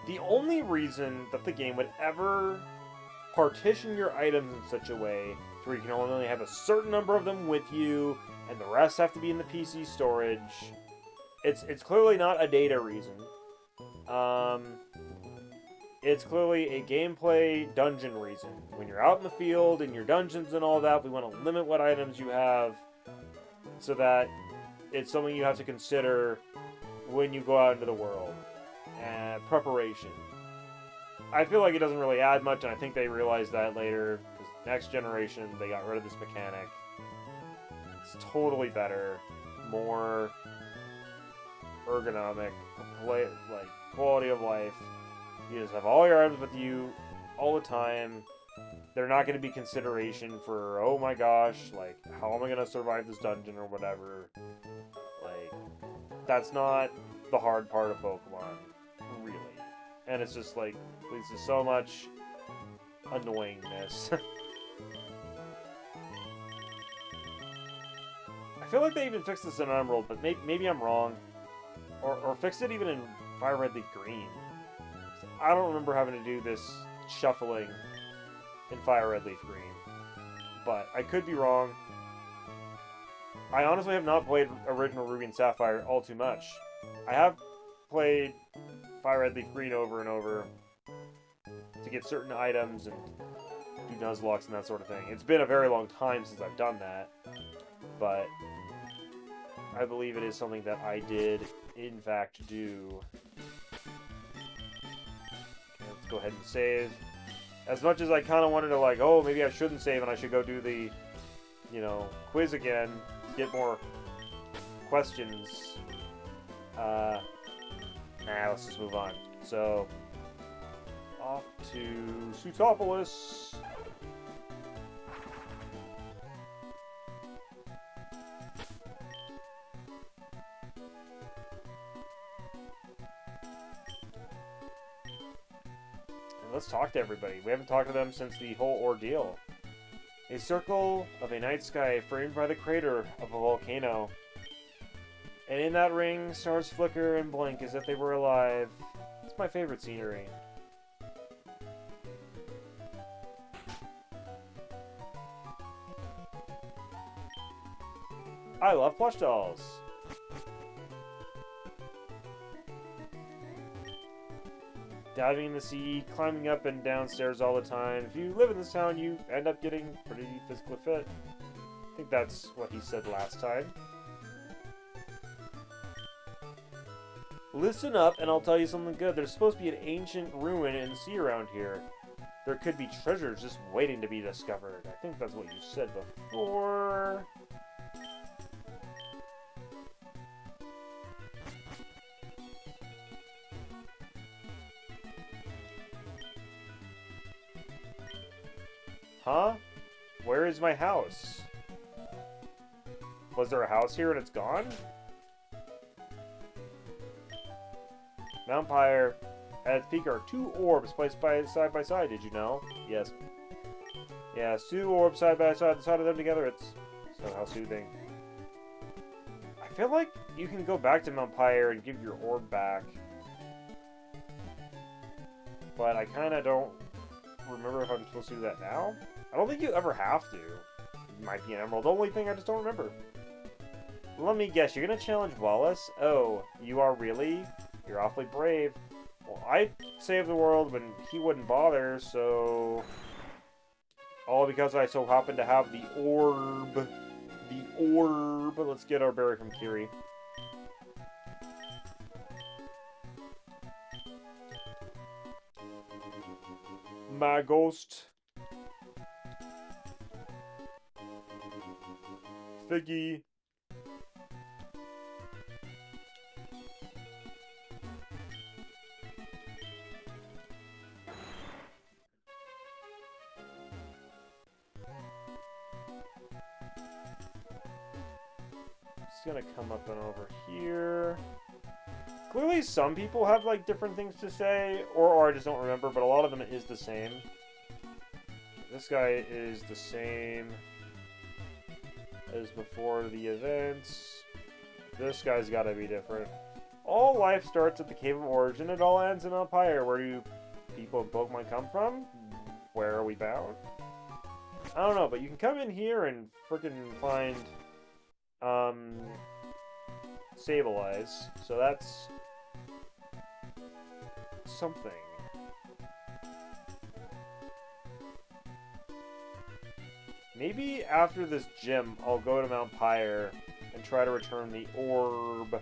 The only reason that the game would ever partition your items in such a way to where you can only have a certain number of them with you, and the rest have to be in the PC storage, it's clearly not a data reason. It's clearly a gameplay dungeon reason. When you're out in the field, in your dungeons and all that, we want to limit what items you have so that it's something you have to consider when you go out into the world. And preparation. I feel like it doesn't really add much, and I think they realized that later. Because next generation, they got rid of this mechanic. It's totally better. More ergonomic. Quality of life. You just have all your items with you all the time. They're not going to be consideration for, oh my gosh, like, how am I going to survive this dungeon or whatever. Like, that's not the hard part of Pokemon, really. And it's just, like, leads to so much annoyingness. I feel like they even fixed this in Emerald, but maybe I'm wrong. Or fixed it even in Fire Red Leaf Green. I don't remember having to do this shuffling in Fire Red Leaf Green. But I could be wrong. I honestly have not played original Ruby and Sapphire all too much. I have played Fire Red Leaf Green over and over to get certain items and do Nuzlockes and that sort of thing. It's been a very long time since I've done that. But I believe it is something that I did, in fact, do. Okay, let's go ahead and save. As much as I kind of wanted to, like, oh, maybe I shouldn't save and I should go do the, you know, quiz again, get more questions. Let's just move on. So, off to Sutopolis. Let's talk to everybody. We haven't talked to them since the whole ordeal. A circle of a night sky framed by the crater of a volcano. And in that ring, stars flicker and blink as if they were alive. It's my favorite scenery. I love plush dolls. Diving in the sea, climbing up and down stairs all the time. If you live in this town, you end up getting pretty physically fit. I think that's what he said last time. Listen up and I'll tell you something good. There's supposed to be an ancient ruin in the sea around here. There could be treasures just waiting to be discovered. I think that's what you said before. Huh? Where is my house? Was there a house here and it's gone? Mount Pyre. At its peak are two orbs placed side by side. Did you know? Yes. Yes, two orbs side by side. The side of them together, it's so how soothing. I feel like you can go back to Mount Pyre and give your orb back. But I kind of don't remember if I'm supposed to do that now. I don't think you ever have to. It might be an emerald only thing, I just don't remember. Let me guess, you're gonna challenge Wallace? Oh, you are really? You're awfully brave. Well, I saved the world when he wouldn't bother, so... All because I so happen to have the orb. The orb. But let's get our berry from Kiri. My ghost. Figgy. It's gonna come up and over here. Clearly some people have like different things to say, or I just don't remember, but a lot of them is the same. This guy is the same as before the events. This guy's gotta be different. All life starts at the Cave of Origin, it all ends in Sapphire. Where do people in Pokemon come from? Where are we bound? I don't know, but you can come in here and frickin' find Sableye, so that's something. Maybe after this gym, I'll go to Mount Pyre and try to return the orb.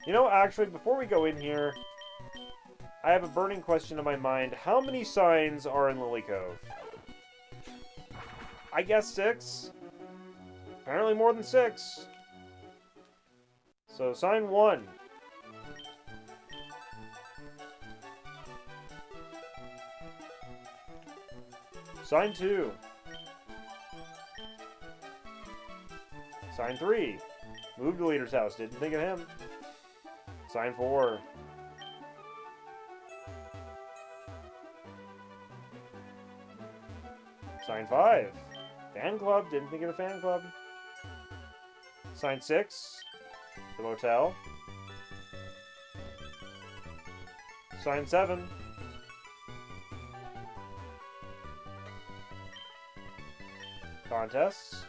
You know, actually, before we go in here, I have a burning question in my mind. How many signs are in Lily Cove? I guess 6. Apparently more than 6. So, sign 1. Sign 2. Sign 3. Move to Leader's house. Didn't think of him. Sign 4. Sign 5. Fan club. Didn't think of the fan club. Sign 6. The motel. Sign 7. Contests.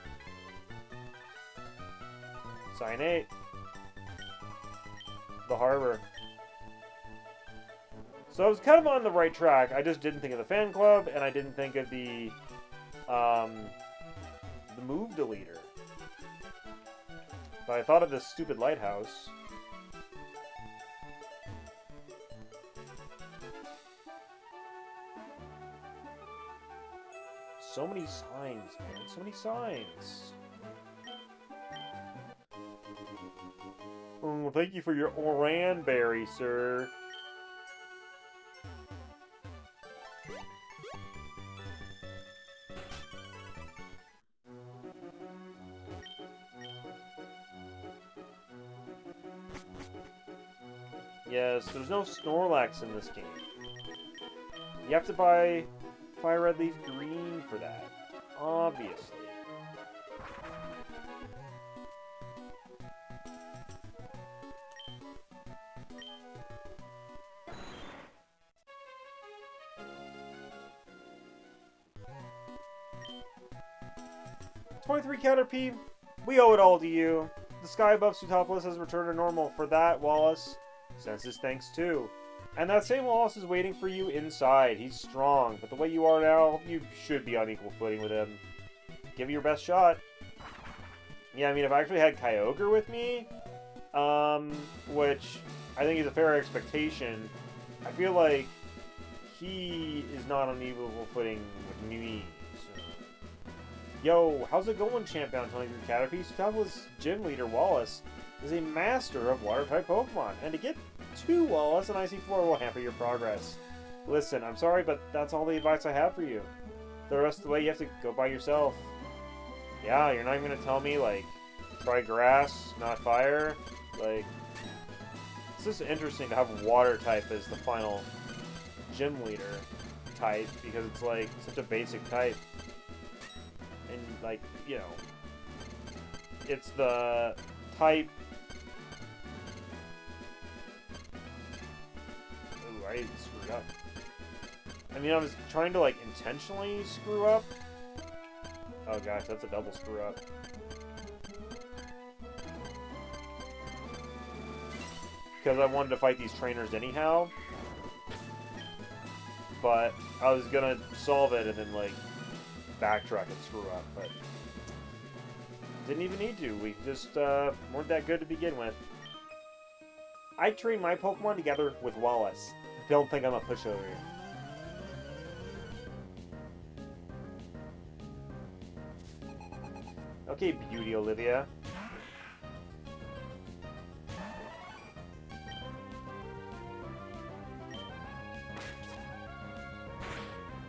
Sign 8. The harbor. So I was kind of on the right track. I just didn't think of the fan club, and I didn't think of the move deleter. But I thought of this stupid lighthouse. So many signs, man. So many signs. Oh, thank you for your Oranberry, sir. Yes, there's no Snorlax in this game. You have to buy Fire Red Leaf Green for that. Obviously. $23 Caterpie, we owe it all to you. The sky above Sootopolis has returned to normal. For that, Wallace sends his thanks too. And that same Wallace is waiting for you inside. He's strong, but the way you are now, you should be on equal footing with him. Give it your best shot. Yeah, I mean, if I actually had Kyogre with me, which I think is a fair expectation, I feel like he is not on equal footing with me. So. Yo, how's it going, Champ Down 23 Caterpie? Sootopolis Gym Leader Wallace is a master of Water-type Pokemon, and to get to Wallace and IC4 will hamper your progress. Listen, I'm sorry, but that's all the advice I have for you. The rest of the way, you have to go by yourself. Yeah, you're not even gonna tell me, like, try grass, not fire? Like, it's just interesting to have Water-type as the final Gym Leader type, because it's, like, such a basic type. And, like, you know, it's the type... Ooh, I screwed up. I mean, I was trying to, like, intentionally screw up. Oh gosh, that's a double screw up. Because I wanted to fight these trainers anyhow. but I was gonna solve it and then like backtrack and screw up, but didn't even need to. We just weren't that good to begin with. I trained my Pokemon together with Wallace. Don't think I'm a pushover here. Okay, beauty, Olivia.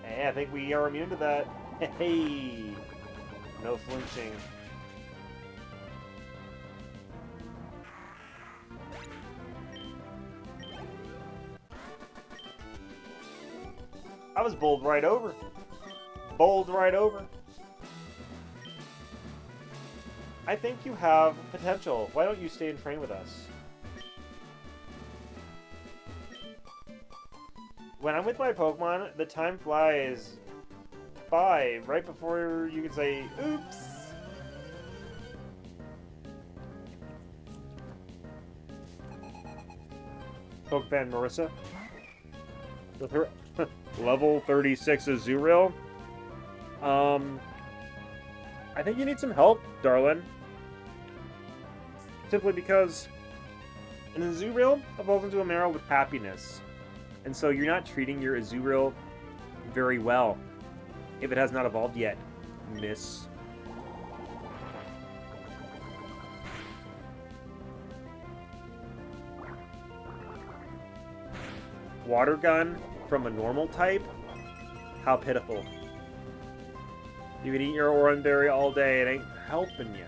Hey, I think we are immune to that. Hey, no flinching. I was bowled right over. Bowled right over. I think you have potential. Why don't you stay and train with us? When I'm with my Pokemon, the time flies by right before you can say, oops. Pokefan Marissa. Level 36 Azurill. I think you need some help, darling. Simply because an Azurill evolves into a Marill with happiness. And so you're not treating your Azurill very well if it has not evolved yet, miss. Water gun from a normal type? How pitiful. You can eat your Oran Berry all day, it ain't helping you.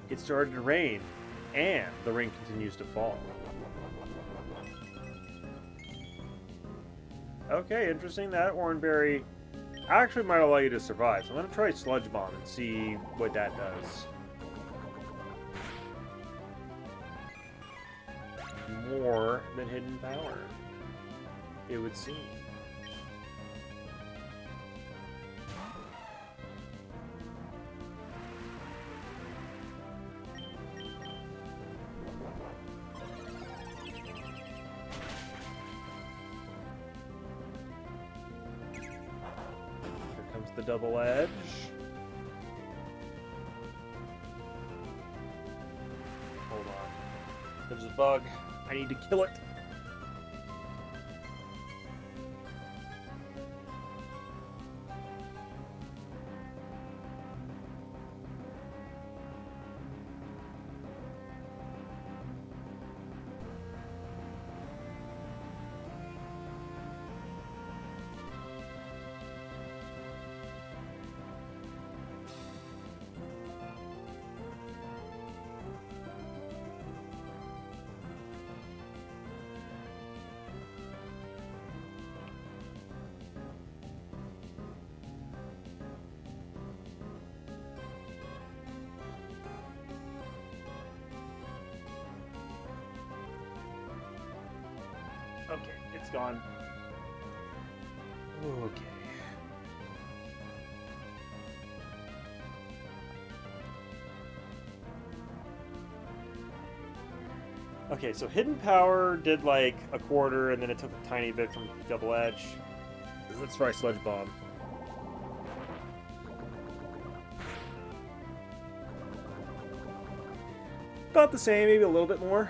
It started to rain, and the rain continues to fall. Okay, interesting. That Oranberry actually might allow you to survive. So I'm going to try Sludge Bomb and see what that does. More than Hidden Power, it would seem. The double edge. Hold on. There's a bug. I need to kill it. Okay, it's gone. Okay. Okay, so Hidden Power did like a quarter, and then it took a tiny bit from Double Edge. Let's try Sludge Bomb. About the same, maybe a little bit more.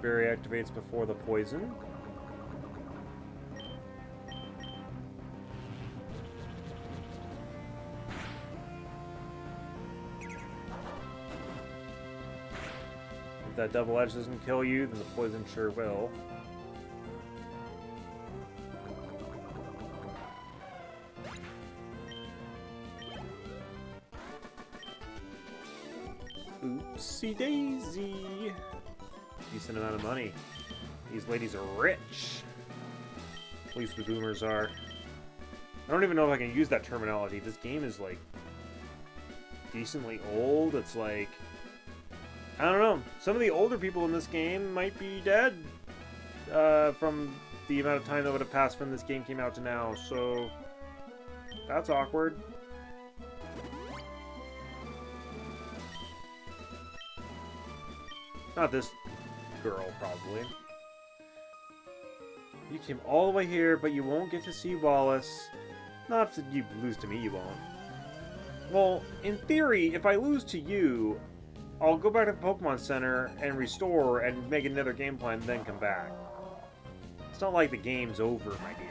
Berry activates before the poison. If that double edge doesn't kill you, then the poison sure will. Oopsie daisy. Decent amount of money. These ladies are rich. At least the boomers are. I don't even know if I can use that terminology. This game is like decently old. It's like, I don't know. Some of the older people in this game might be dead from the amount of time that would have passed from this game came out to now. So that's awkward. Not this girl, probably. You came all the way here, but you won't get to see Wallace. Not if you lose to me, you won't. Well, in theory, if I lose to you, I'll go back to the Pokemon Center and restore and make another game plan and then come back. It's not like the game's over, my dear.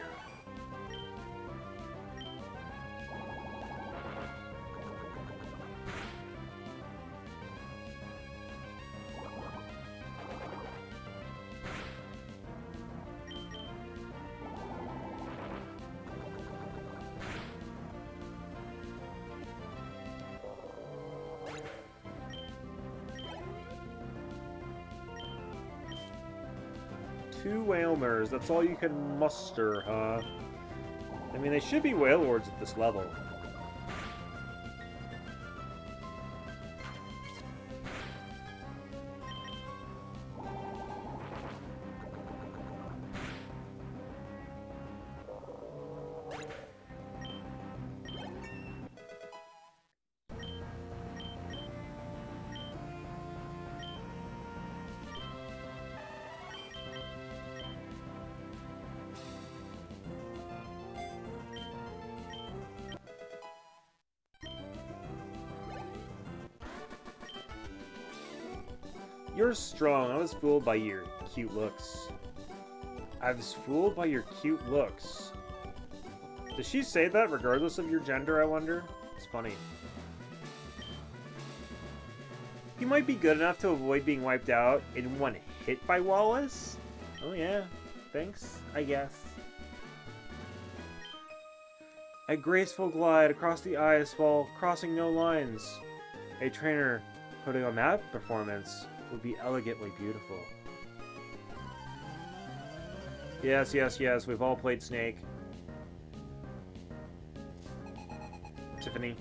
Two Whalmers, that's all you can muster, huh? I mean, they should be Wailords at this level. You're strong. I was fooled by your cute looks. I was fooled by your cute looks. Does she say that regardless of your gender, I wonder? It's funny. You might be good enough to avoid being wiped out in one hit by Wallace? Oh yeah. Thanks, I guess. A graceful glide across the asphalt, crossing no lines. A trainer putting on that performance would be elegantly beautiful. Yes, yes, yes, we've all played Snake. Tiffany.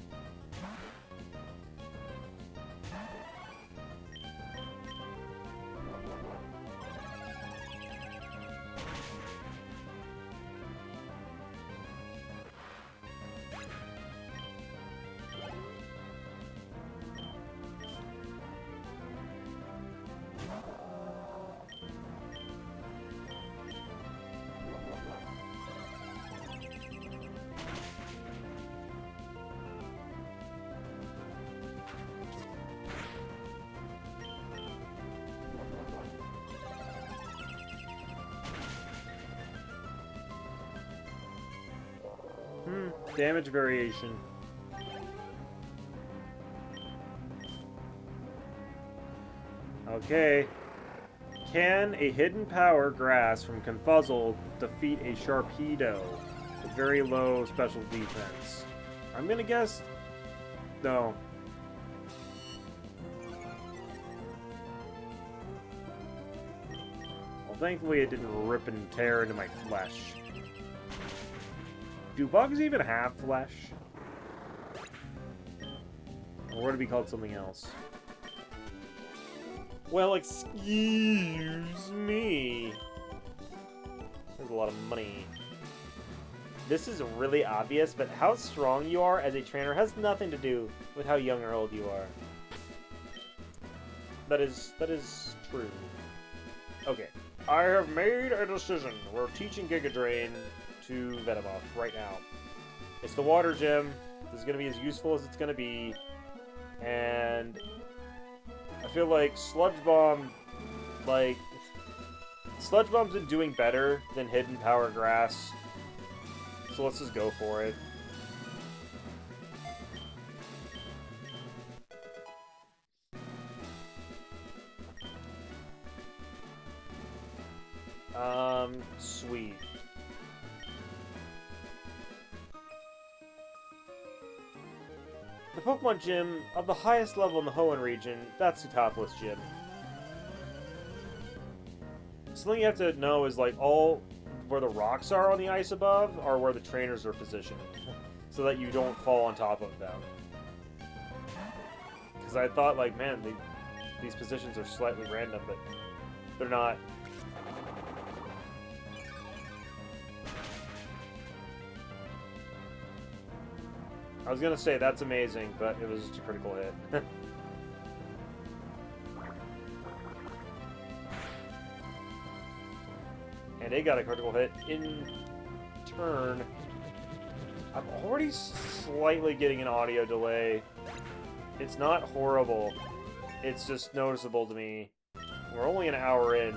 Damage variation. Okay. Can a hidden power grass from Confuzzle defeat a Sharpedo with very low special defense? I'm gonna guess no. Well, thankfully it didn't rip and tear into my flesh. Do bugs even have flesh? Or would it be called something else? Well, excuse me. There's a lot of money. This is really obvious, but how strong you are as a trainer has nothing to do with how young or old you are. That is true. Okay. I have made a decision. We're teaching Giga Drain to Venomoth right now. It's the water gym. This is going to be as useful as it's going to be. And I feel like Sludge Bomb's been doing better than Hidden Power Grass. So let's just go for it. Sweet. The Pokemon gym of the highest level in the Hoenn region. That's the Topless Gym. Something you have to know is like all where the rocks are on the ice above are where the trainers are positioned, so that you don't fall on top of them. Because I thought like, man, these positions are slightly random, but they're not. I was gonna say that's amazing, but it was just a critical hit. And they got a critical hit in turn. I'm already slightly getting an audio delay. It's not horrible. It's just noticeable to me. We're only an hour in.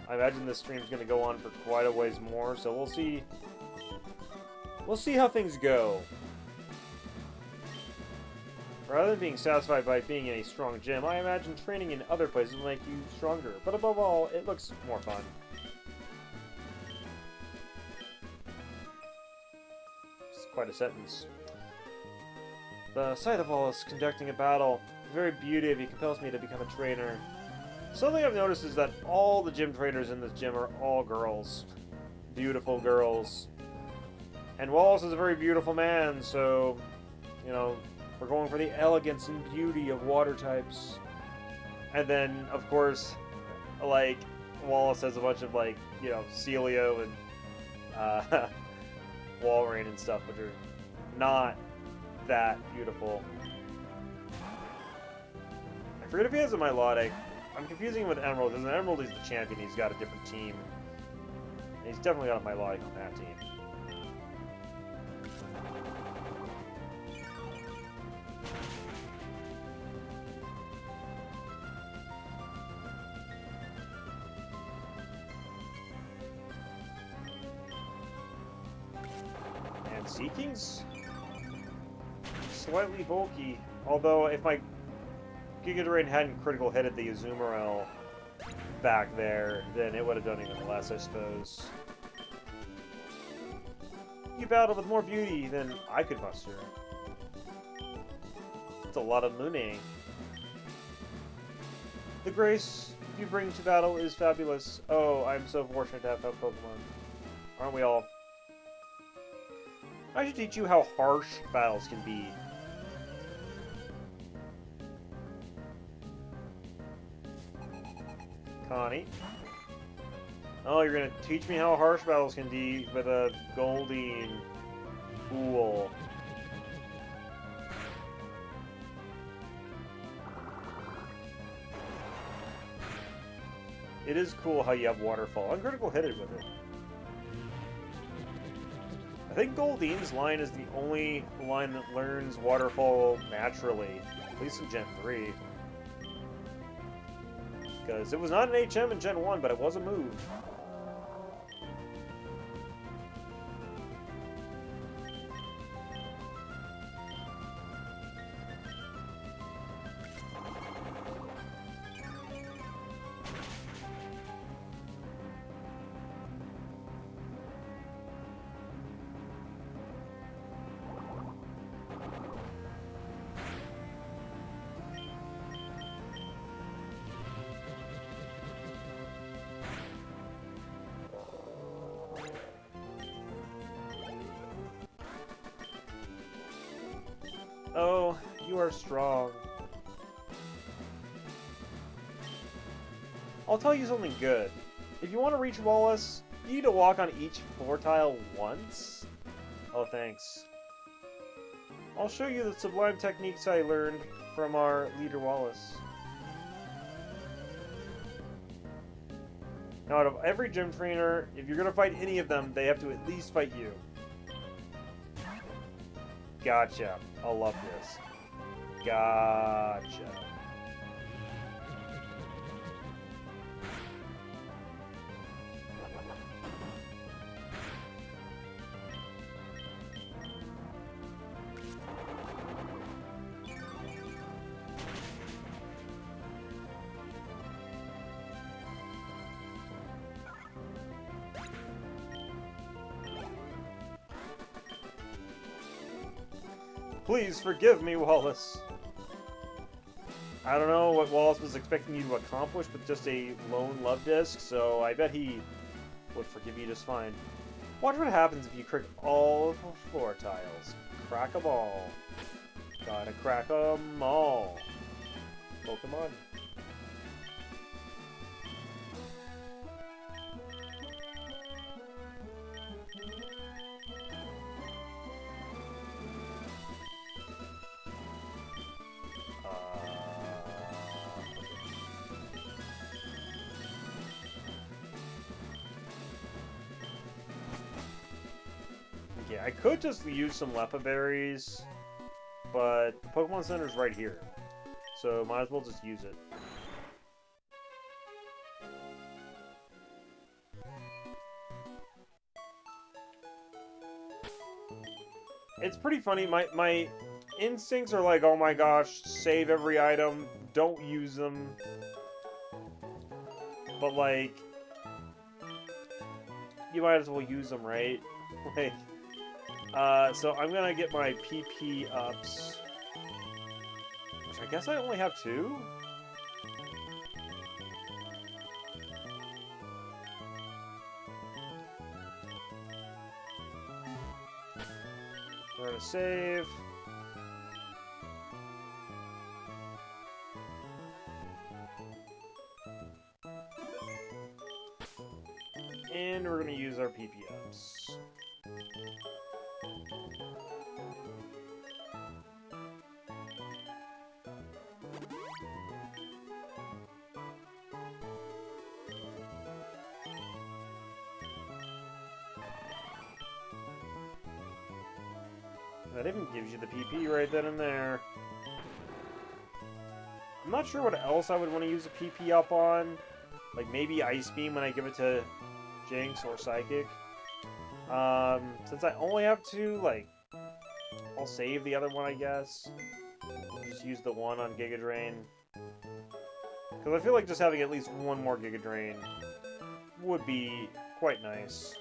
I imagine this stream's going to go on for quite a ways more, so we'll see. We'll see how things go. Rather than being satisfied by being in a strong gym, I imagine training in other places will make you stronger. But above all, it looks more fun. It's quite a sentence. The sight of Wallace conducting a battle, the very beauty of it compels me to become a trainer. Something I've noticed is that all the gym trainers in this gym are all girls. Beautiful girls. And Wallace is a very beautiful man, so, you know, we're going for the elegance and beauty of water types. And then, of course, like, Wallace has a bunch of, like, you know, Celio and Walrein and stuff, which are not that beautiful. I forget if he has a Milotic. I'm confusing him with Emerald, because Emerald is the champion. He's got a different team. And he's definitely got a Milotic on that team. And Seeking's slightly bulky. Although, if my Giga Drain hadn't critical hit at the Azumarill back there, then it would have done even less, I suppose. You battle with more beauty than I could muster. It's a lot of mooning. The grace you bring to battle is fabulous. Oh, I'm so fortunate to have that Pokemon. Aren't we all? I should teach you how harsh battles can be. Connie. Oh, you're gonna teach me how harsh battles can be with a Goldeen. Cool. It is cool how you have Waterfall. Uncritical hit it with it. I think Goldeen's line is the only line that learns Waterfall naturally, at least in Gen 3. Because it was not an HM in Gen 1, but it was a move. Oh, you are strong. I'll tell you something good. If you want to reach Wallace, you need to walk on each floor tile once. Oh, thanks. I'll show you the sublime techniques I learned from our leader Wallace. Now, out of every gym trainer, if you're going to fight any of them, they have to at least fight you. Gotcha. I love this. Gotcha. Please forgive me, Wallace. I don't know what Wallace was expecting you to accomplish with just a lone love disc, so I bet he would forgive you just fine. Watch what happens if you crack all of the floor tiles. Crack 'em all. Gotta crack 'em all. Pokemon. Yeah, I could just use some Lepa berries, but the Pokemon Center's right here, so might as well just use it. It's pretty funny. My instincts are like, oh my gosh, save every item, don't use them. But like, you might as well use them, right? Like. So I'm gonna get my PP ups, which I guess I only have 2? We're gonna save. And we're gonna use our PP ups. That even gives you the PP right then and there. I'm not sure what else I would want to use a PP up on. Like maybe Ice Beam when I give it to Jinx or Psychic. Since I only have 2, like, I'll save the other one, I guess. Just use the one on Giga Drain. Because I feel like just having at least one more Giga Drain would be quite nice.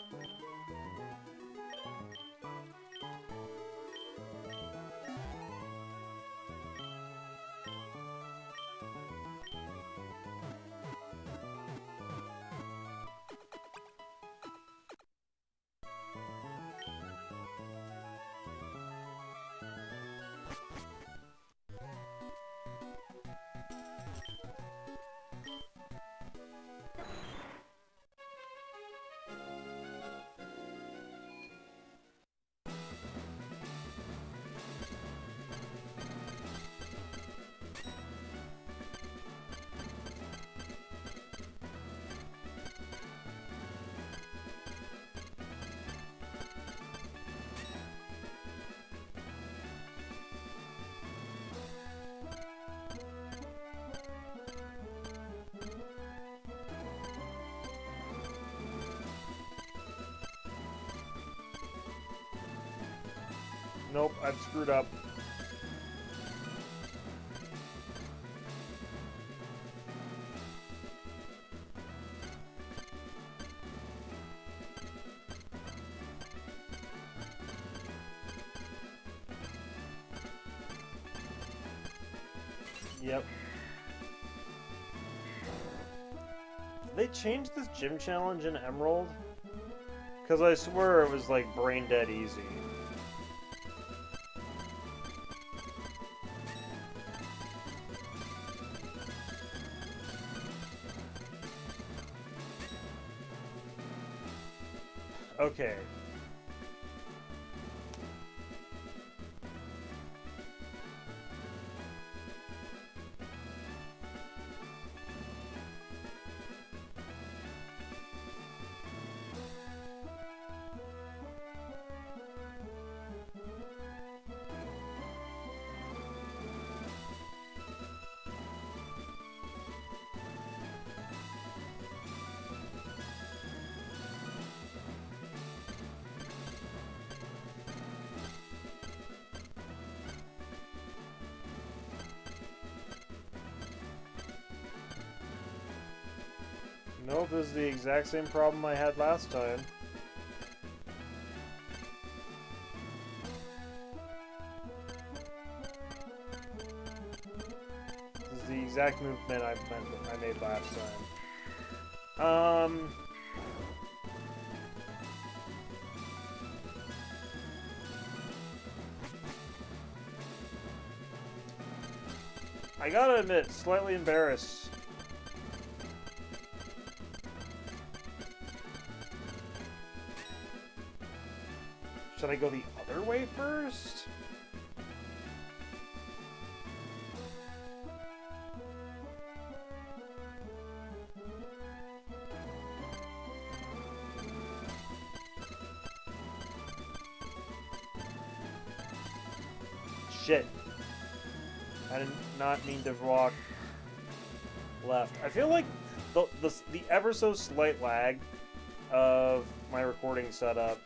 Nope, I've screwed up. Yep. Did they change this gym challenge in Emerald? Because I swear it was like brain dead easy. Okay. Nope, this is the exact same problem I had last time. the exact movement I made last time. I gotta admit, slightly embarrassed. Should I go the other way first? Shit. I did not mean to walk left. I feel like the ever so slight lag of my recording setup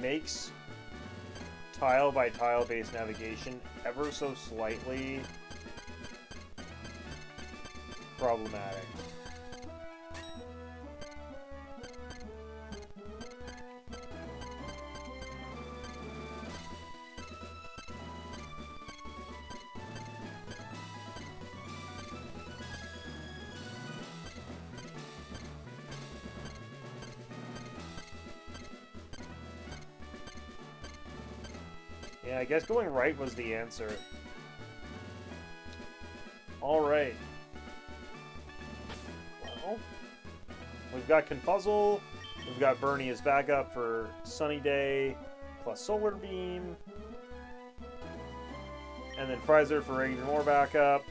makes tile by tile based navigation ever so slightly problematic. Yeah, I guess going right was the answer. Alright. Well, we've got Confuzzle, we've got Bernie as backup for Sunny Day, plus Solar Beam, and then Frizer for even more backup,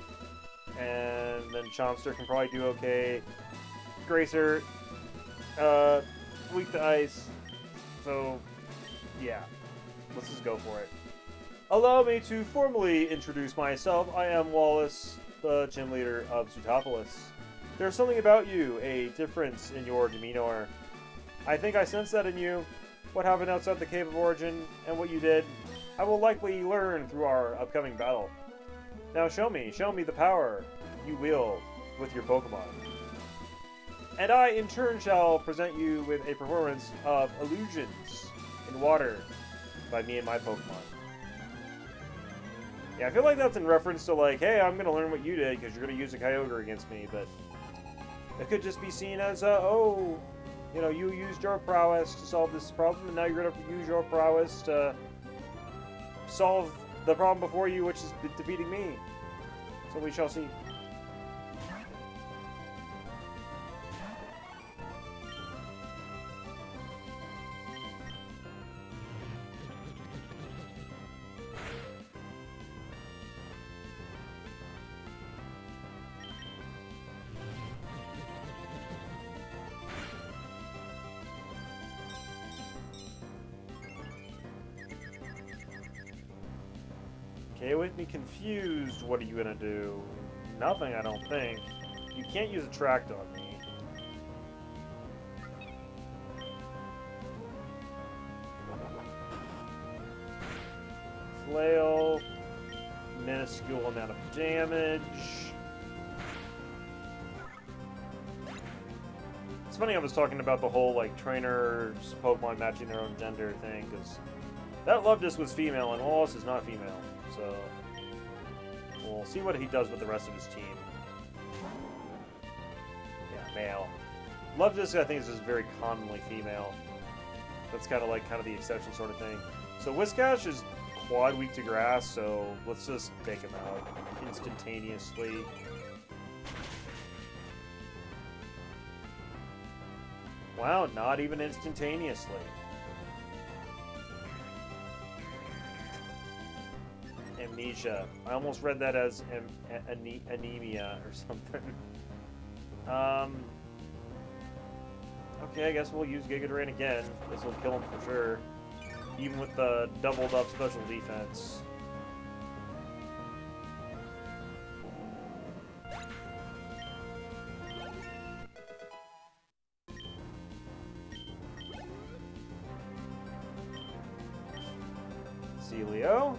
and then Chomster can probably do okay. Gracer, weak to ice, so yeah, let's just go for it. Allow me to formally introduce myself. I am Wallace, the gym leader of Zootopolis. There's something about you, a difference in your demeanor. I think I sense that in you. What happened outside the Cave of Origin, and what you did, I will likely learn through our upcoming battle. Now show me the power you wield with your Pokemon. And I, in turn, shall present you with a performance of Illusions in Water by me and my Pokemon. Yeah, I feel like that's in reference to like, hey, I'm gonna learn what you did because you're gonna use a Kyogre against me, but it could just be seen as, oh, you know, you used your prowess to solve this problem, and now you're gonna use your prowess to solve the problem before you, which is defeating me. So we shall see. Okay, with me confused, what are you gonna do? Nothing, I don't think. You can't use Attract on me. Flail. Minuscule amount of damage. It's funny I was talking about the whole, like, trainers, Pokemon matching their own gender thing, because that Lovedus was female, and Wallace is not female. So, we'll see what he does with the rest of his team. Yeah, male. Lovedus, I think, is just very commonly female. That's kind of the exception sort of thing. So, Whiscash is quad weak to grass, so let's just take him out instantaneously. Wow, not even instantaneously. Amnesia. I almost read that as anemia or something. Okay, I guess we'll use Giga Drain again. This will kill him for sure. Even with the doubled up special defense. Celio.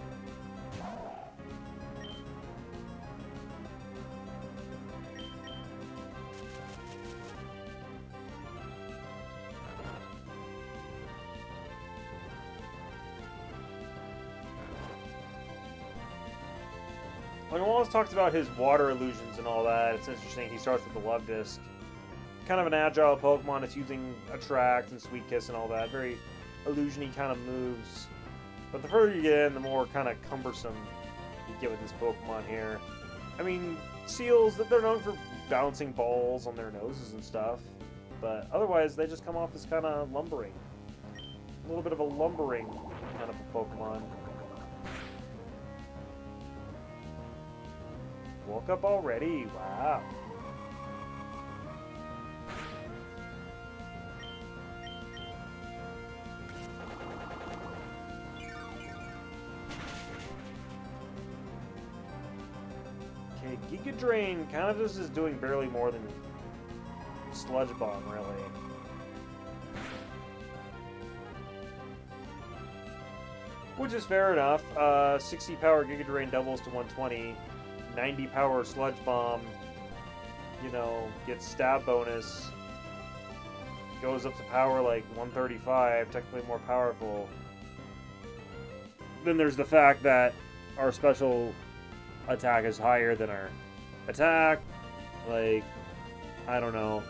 When Wallace talks about his water illusions and all that, it's interesting. He starts with the Love Disc. Kind of an agile Pokemon. It's using Attract and Sweet Kiss and all that. Very illusion-y kind of moves. But the further you get in, the more kind of cumbersome you get with this Pokemon here. I mean, Seals, they're known for bouncing balls on their noses and stuff. But otherwise, they just come off as kind of lumbering. A little bit of a lumbering kind of a Pokemon. Woke up already? Wow. Okay, Giga Drain kind of just is doing barely more than Sludge Bomb, really. Which is fair enough. 60 power Giga Drain doubles to 120. 90 power Sludge Bomb, you know, gets stab bonus. Goes up to power like 135, technically more powerful. Then there's the fact that our special attack is higher than our attack. Like, I don't know.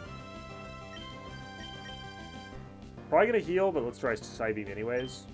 Probably gonna heal, but let's try Psybeam anyways.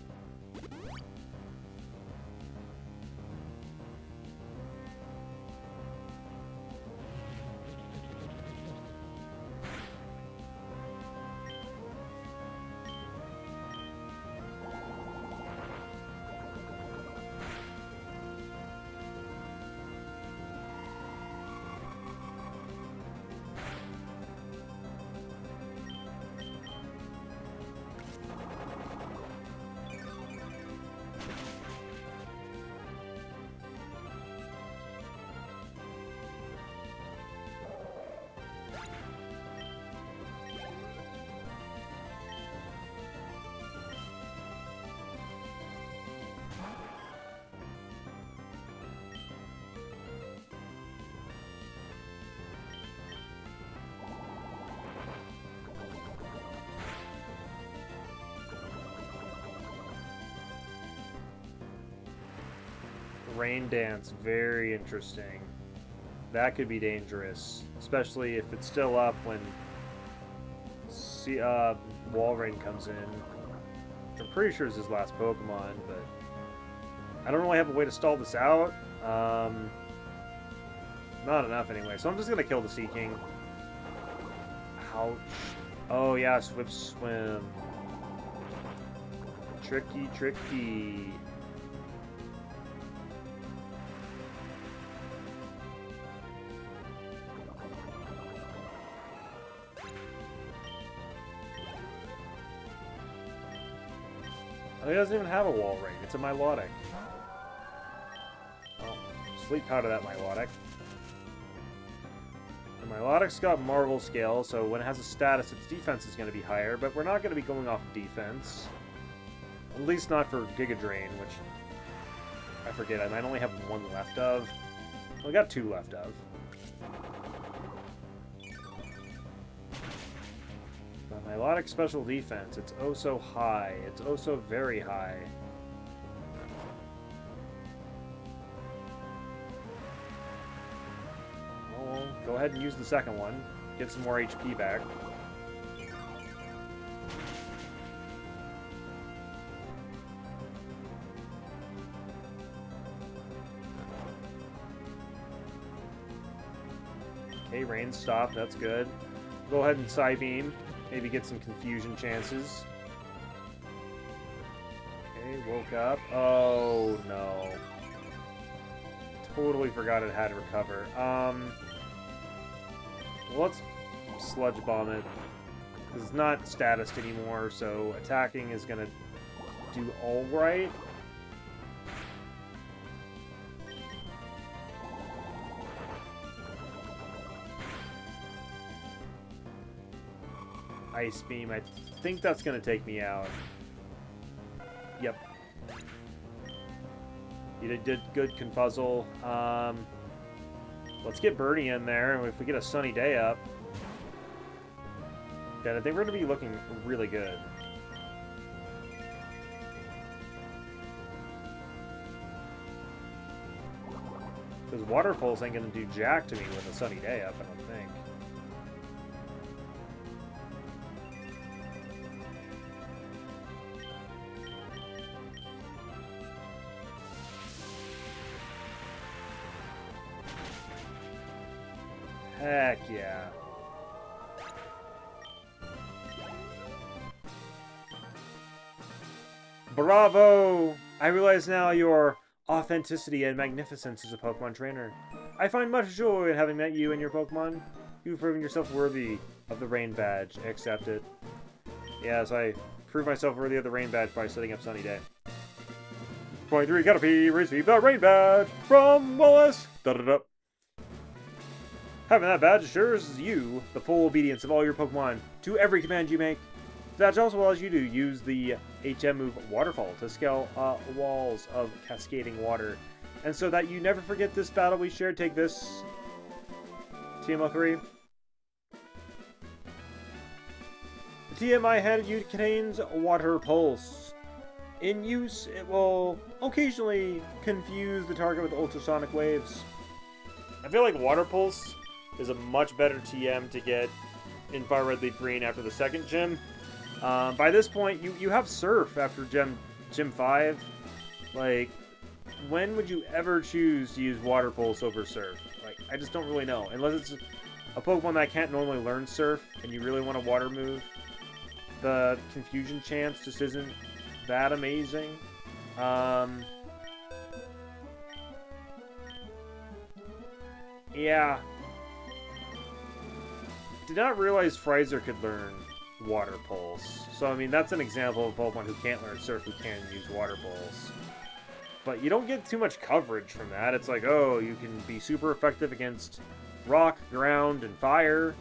Rain Dance, very interesting. That could be dangerous, especially if it's still up when Walrein comes in. I'm pretty sure it's his last Pokemon, but I don't really have a way to stall this out. Not enough anyway, so I'm just gonna kill the Sea King. Ouch. Oh yeah, Swift Swim. Tricky, tricky. It doesn't even have a Walrein. It's a Milotic. Oh, sleep powder that Milotic. The Milotic's got Marvel Scale, so when it has a status, its defense is going to be higher, but we're not going to be going off defense. At least not for Giga Drain, which I forget. I might only have one left of. Well, I got two left of. Milotic special defense, it's oh so high. It's oh so very high. Oh, go ahead and use the second one. Get some more HP back. Okay, rain stop, that's good. Go ahead and Psybeam. Maybe get some confusion chances. Okay, woke up. Oh, no. Totally forgot it had to recover. Well, let's Sludge Bomb it. It's not statused anymore, so attacking is going to do alright. Ice Beam. I think that's going to take me out. Yep. You did good, Confuzzle. Let's get Birdie in there. If we get a sunny day up, then I think we're going to be looking really good. Because Water Pulse ain't gonna do jack to me with a sunny day up, I don't think. Heck yeah. Bravo! I realize now your authenticity and magnificence as a Pokemon trainer. I find much joy in having met you and your Pokemon. You've proven yourself worthy of the Rain Badge. Accept it. Yes, I proved myself worthy of the Rain Badge by setting up Sunny Day. 23 Caterpie received the Rain Badge from Wallace! Da-da-da. Having that badge assures you the full obedience of all your Pokemon to every command you make. The badge also allows you to use the HM move Waterfall to scale walls of cascading water. And so that you never forget this battle we shared, take this, TML3. The TM I handed you contains Water Pulse. In use, it will occasionally confuse the target with ultrasonic waves. I feel like Water Pulse is a much better TM to get in Fire Red Leaf Green after the second gym. By this point, you have Surf after Gym 5. Like, when would you ever choose to use Water Pulse over Surf? Like, I just don't really know. Unless it's a Pokemon that can't normally learn Surf, and you really want a Water move. The confusion chance just isn't that amazing. Yeah. Did not realize Fraser could learn Water Pulse. So, I mean, that's an example of a Pokemon who can't learn Surf, who can use Water Pulse. But you don't get too much coverage from that. It's like, oh, you can be super effective against Rock, Ground, and Fire.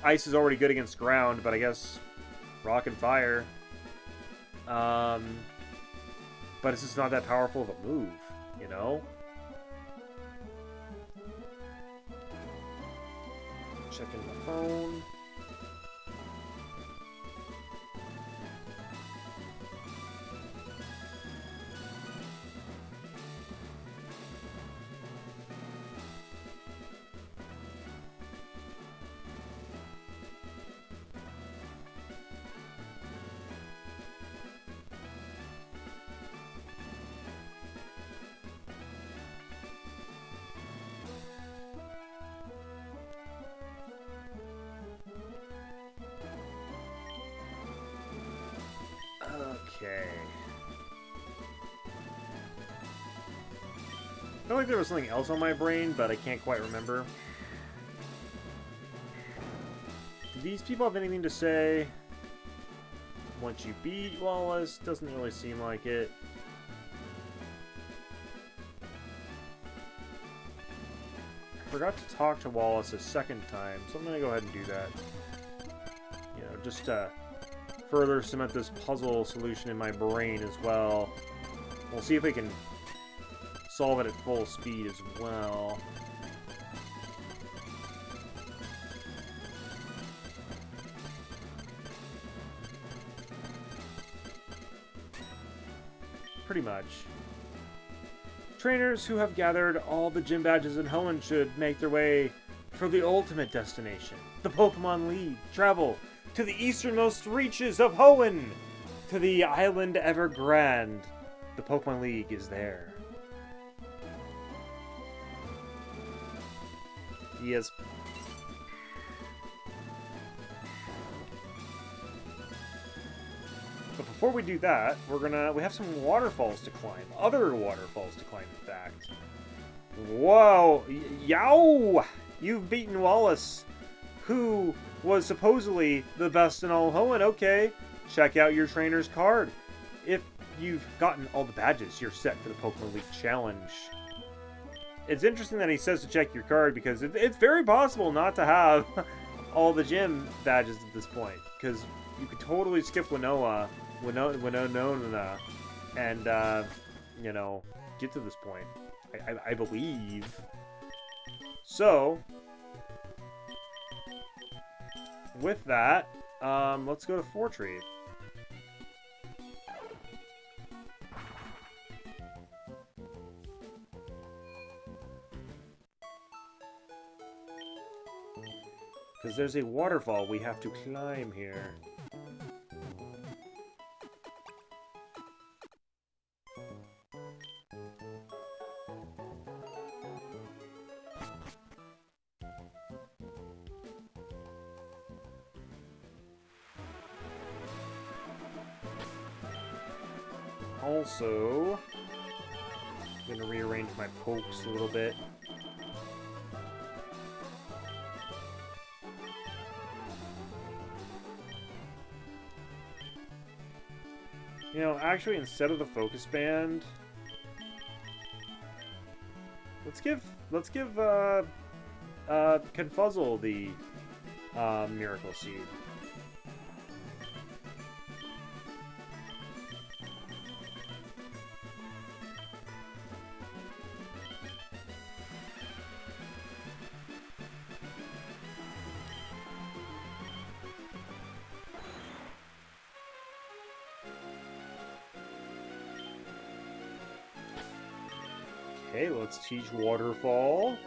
Ice is already good against Ground, but I guess Rock and Fire. But it's just not that powerful of a move, you know? Checking the phone. Okay. I feel like there was something else on my brain, but I can't quite remember. Do these people have anything to say? Once you beat Wallace, doesn't really seem like it. I forgot to talk to Wallace a second time, so I'm gonna go ahead and do that. You know, just to further cement this puzzle solution in my brain as well. We'll see if we can solve it at full speed as well. Pretty much. Trainers who have gathered all the gym badges in Hoenn should make their way for the ultimate destination, the Pokemon League. Travel to the easternmost reaches of Hoenn, to the island Evergrande. The Pokemon League is there. Yes. But before we do that, we have some waterfalls to climb. Other waterfalls to climb, in fact. Whoa! Yow! You've beaten Wallace, who was supposedly the best in all Hoenn. Okay, check out your trainer's card. If you've gotten all the badges, you're set for the Pokemon League Challenge. It's interesting that he says to check your card, because it's very possible not to have all the gym badges at this point, because you could totally skip Winona, and, you know, get to this point. I believe. So, with that, let's go to Fortree. Because there's a waterfall we have to climb here. Also, I'm going to rearrange my pokes a little bit. You know, actually, instead of the focus band, let's give Confuzzle the Miracle Seed. Okay, let's teach Waterfall.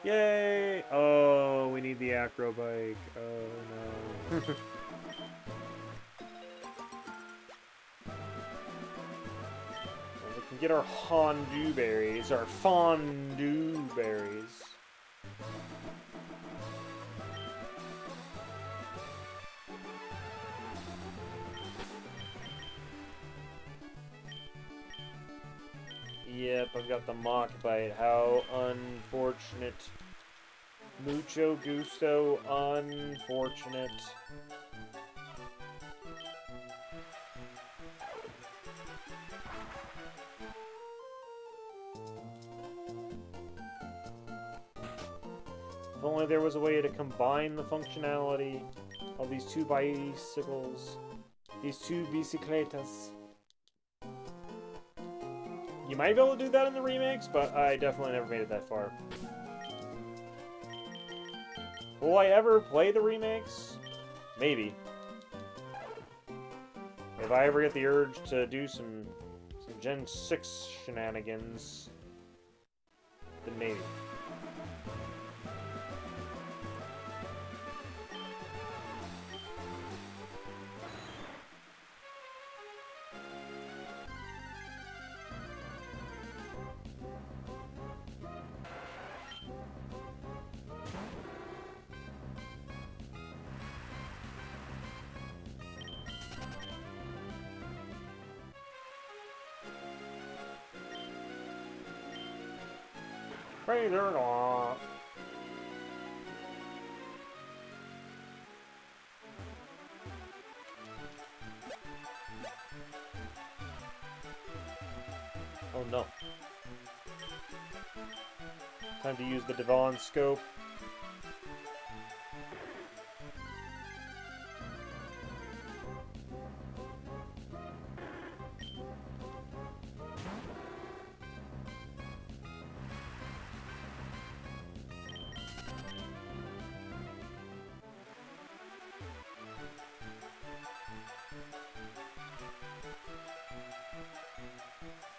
Yay! Oh, we need the acro bike. Oh no. Well, we can get our Hondu berries, our fondue berries. Yep, I've got the mock bite. How unfortunate. Mucho gusto, unfortunate. If only there was a way to combine the functionality of these two bicycles. These two bicicletas. You might be able to do that in the remakes, but I definitely never made it that far. Will I ever play the remakes? Maybe. If I ever get the urge to do some Gen 6 shenanigans, then maybe. Praise or not. Oh no. Time to use the Devon scope.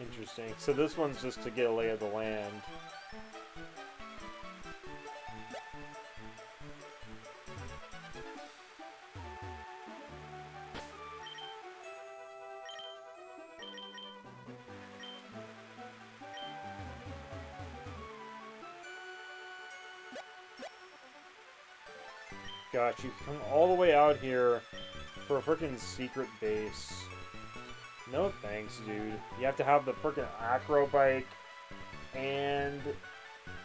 Interesting. So this one's just to get a lay of the land. Gosh, you come all the way out here for a freaking secret base. No thanks, dude. You have to have the frickin' acro bike and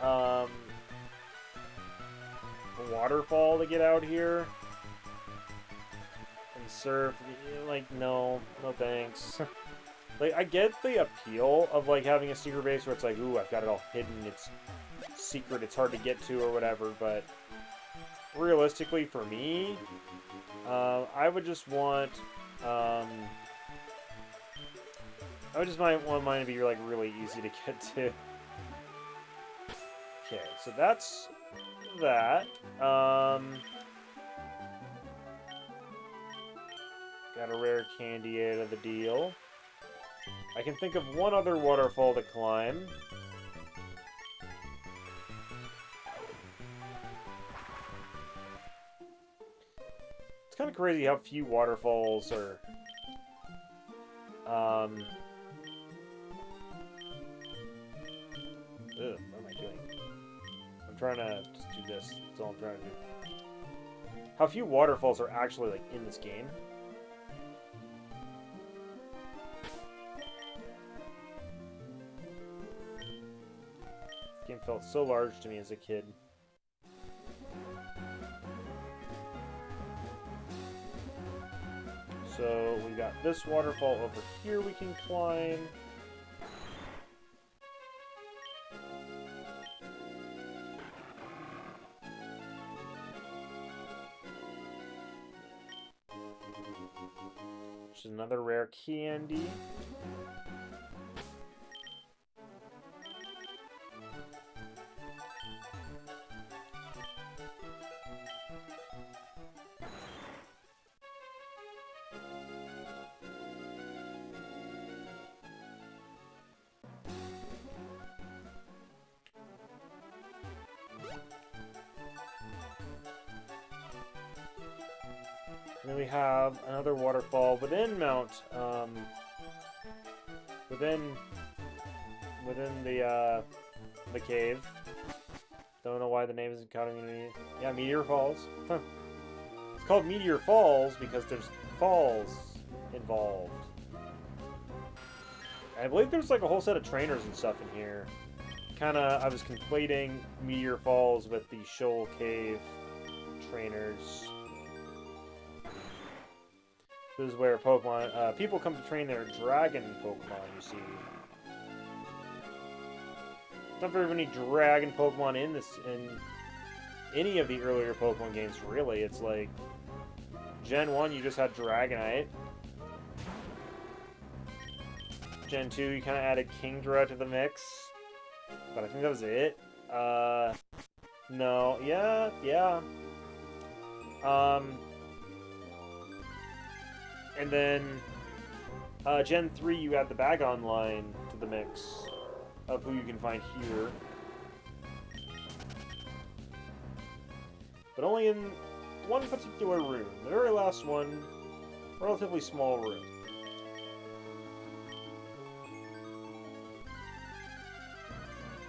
a waterfall to get out here and surf. Like, no thanks. Like, I get the appeal of like having a secret base where it's like, ooh, I've got it all hidden. It's secret. It's hard to get to or whatever. But realistically for me, I would just want, I would just want mine to be like really easy to get to. Okay, so that's that. Got a rare candy out of the deal. I can think of one other waterfall to climb. It's kind of crazy how few waterfalls are. Ugh, what am I doing? I'm trying to just do this. That's all I'm trying to do. How few waterfalls are actually like in this game. This game felt so large to me as a kid. So we got this waterfall over here we can climb. Which is another rare candy. And then we have another waterfall within Mount, within the cave. Don't know why the name isn't counting me. Yeah, Meteor Falls. Huh. It's called Meteor Falls because there's falls involved. I believe there's like a whole set of trainers and stuff in here. I was conflating Meteor Falls with the Shoal Cave trainers. This is where Pokemon, people come to train their dragon Pokemon, you see. Not very many dragon Pokemon in any of the earlier Pokemon games, really. It's like, Gen 1, you just had Dragonite. Gen 2, you kind of added Kingdra to the mix. But I think that was it. No, yeah. And then, Gen 3, you add the Bagon line to the mix of who you can find here. But only in one particular room. The very last one, relatively small room.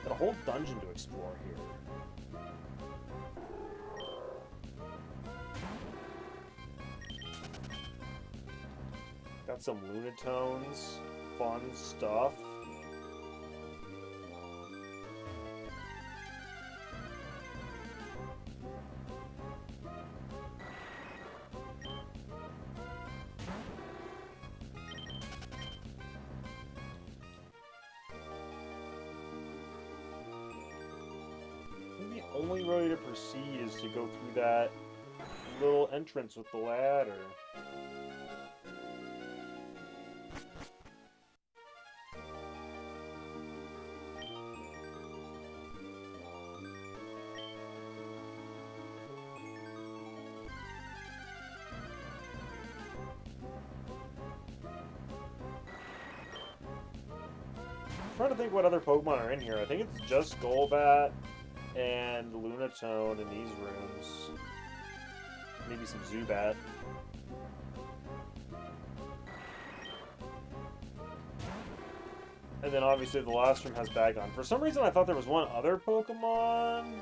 Got a whole dungeon to explore here. Got some Lunatones, fun stuff. I think the only way to proceed is to go through that little entrance with the ladder. I'm trying to think what other Pokemon are in here. I think it's just Golbat and Lunatone in these rooms. Maybe some Zubat. And then obviously the last room has Bagon. For some reason I thought there was one other Pokemon.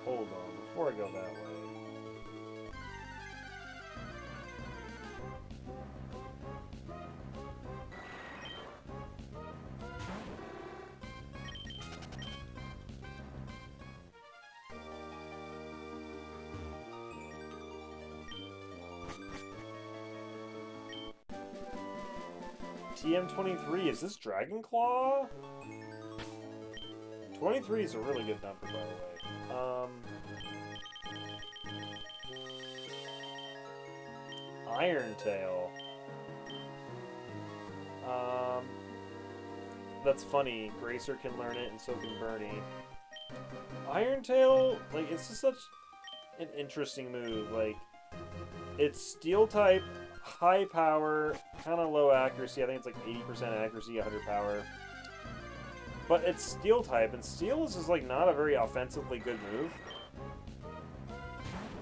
Hold on, before I go that way. TM23, is this Dragon Claw? 23 is a really good number, by the way. Iron Tail. That's funny. Gracer can learn it, and so can Bernie. Iron Tail, like, it's just such an interesting move. Like, it's Steel type, high power, kind of low accuracy. I think it's like 80% accuracy, 100 power. But it's Steel type, and Steel is just, like, not a very offensively good move.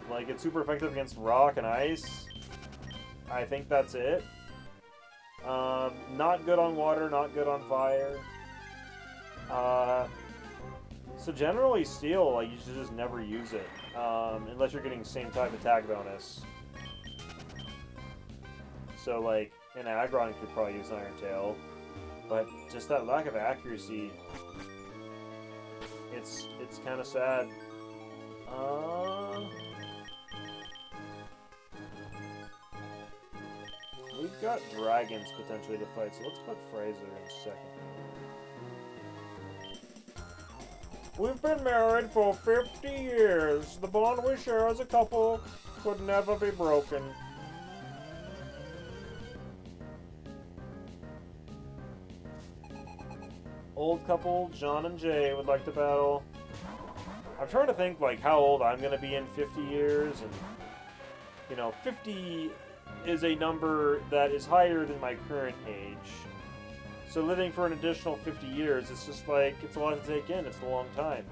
Like, it's super effective against Rock and Ice. I think that's it. Not good on water, not good on fire. So generally Steel, like, you should just never use it. Unless you're getting same type attack bonus. So, like, in Aggron, you could probably use Iron Tail. But just that lack of accuracy, it's kind of sad. We've got dragons potentially to fight, so let's put Fraser in second. We've been married for 50 years. The bond we share as a couple could never be broken. Old couple, John and Jay, would like to battle. I'm trying to think, like, how old I'm going to be in 50 years, and, you know, 50 is a number that is higher than my current age. So living for an additional 50 years, it's just like, it's a lot to take in. It's a long time.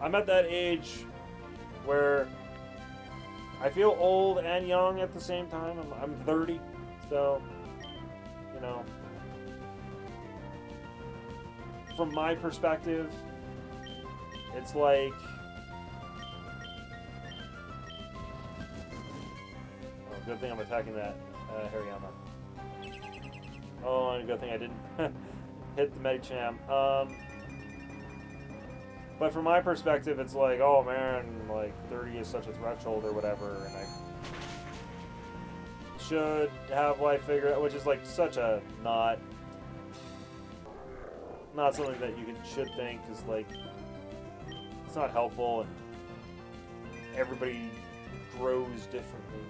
I'm at that age where I feel old and young at the same time. I'm 30, so, you know, from my perspective, it's like, good thing I'm attacking that Hariyama. Oh, and a good thing I didn't hit the Medicham. But from my perspective, it's like, oh man, like 30 is such a threshold or whatever, and I should have life figured out, which is like such a not something that you should think, is like, it's not helpful, and everybody grows differently.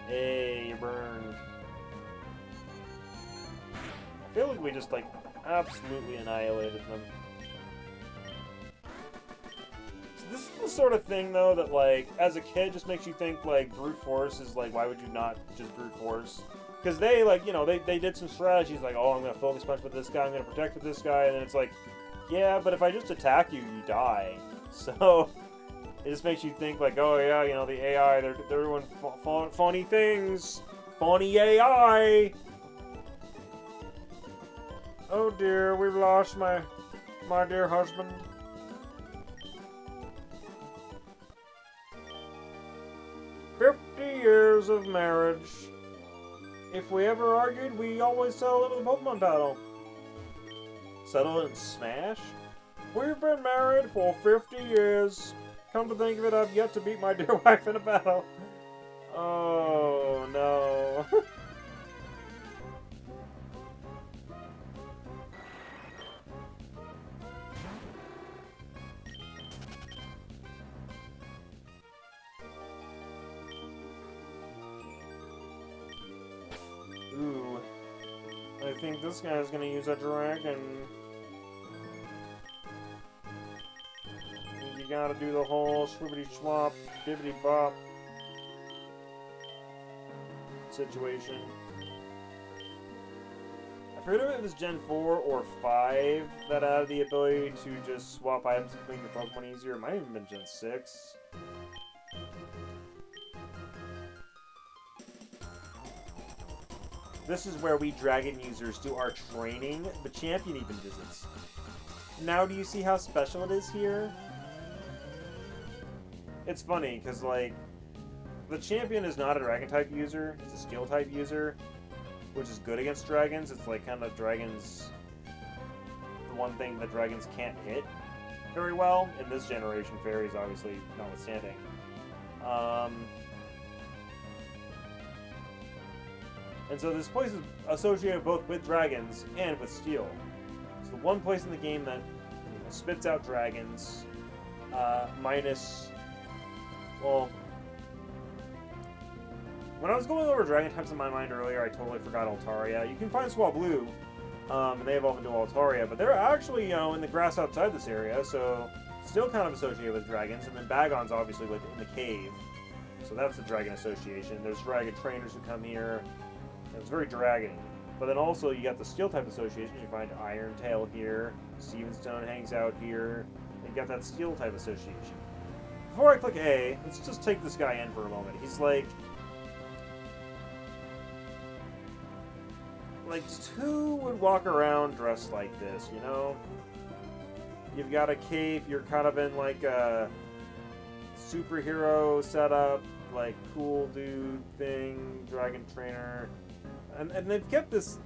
Hey, you burned. I feel like we just, like, absolutely annihilated them. So this is the sort of thing, though, that, like, as a kid just makes you think, like, brute force is, like, why would you not just brute force? Because they, like, you know, they did some strategies, like, oh, I'm going to focus punch with this guy, I'm going to protect with this guy, and then it's like, yeah, but if I just attack you, you die. So it just makes you think, like, oh yeah, you know, the AI, they're doing funny things. Funny AI! Oh dear, we've lost my dear husband. "50 years of marriage. If we ever argued, we always settle it with a Pokemon battle." Settle it in Smash? "We've been married for 50 years. Come to think of it, I've yet to beat my dear wife in a battle." Oh, no. Ooh. I think this guy's gonna use a dragon. You gotta do the whole swibbity swap, bibbity bop situation. I forget if it was Gen 4 or 5 that had the ability to just swap items between your Pokemon easier. It might have even been Gen 6. This is where we dragon users do our training. The champion even visits. Now do you see how special it is here? It's funny, because, like, the champion is not a dragon-type user. It's a skill-type user, which is good against dragons. It's, like, kind of dragons' one thing that dragons can't hit very well in this generation. Fairies, obviously, notwithstanding. And so this place is associated both with dragons and with steel. It's the one place in the game that spits out dragons, minus, well, when I was going over dragon types in my mind earlier, I totally forgot Altaria. You can find Swablu, and they evolve into Altaria, but they're actually, in the grass outside this area, so still kind of associated with dragons. And then Bagon's obviously in the cave, so that's the dragon association. There's dragon trainers who come here. It's very dragony. But then also you got the steel type associations. You find Irontail here, Stevenstone hangs out here. And you got that steel type association. Before I click A, let's just take this guy in for a moment. He's like who would walk around dressed like this, you know? You've got a cape, you're kind of in like a superhero setup, like cool dude thing, dragon trainer. And they've kept this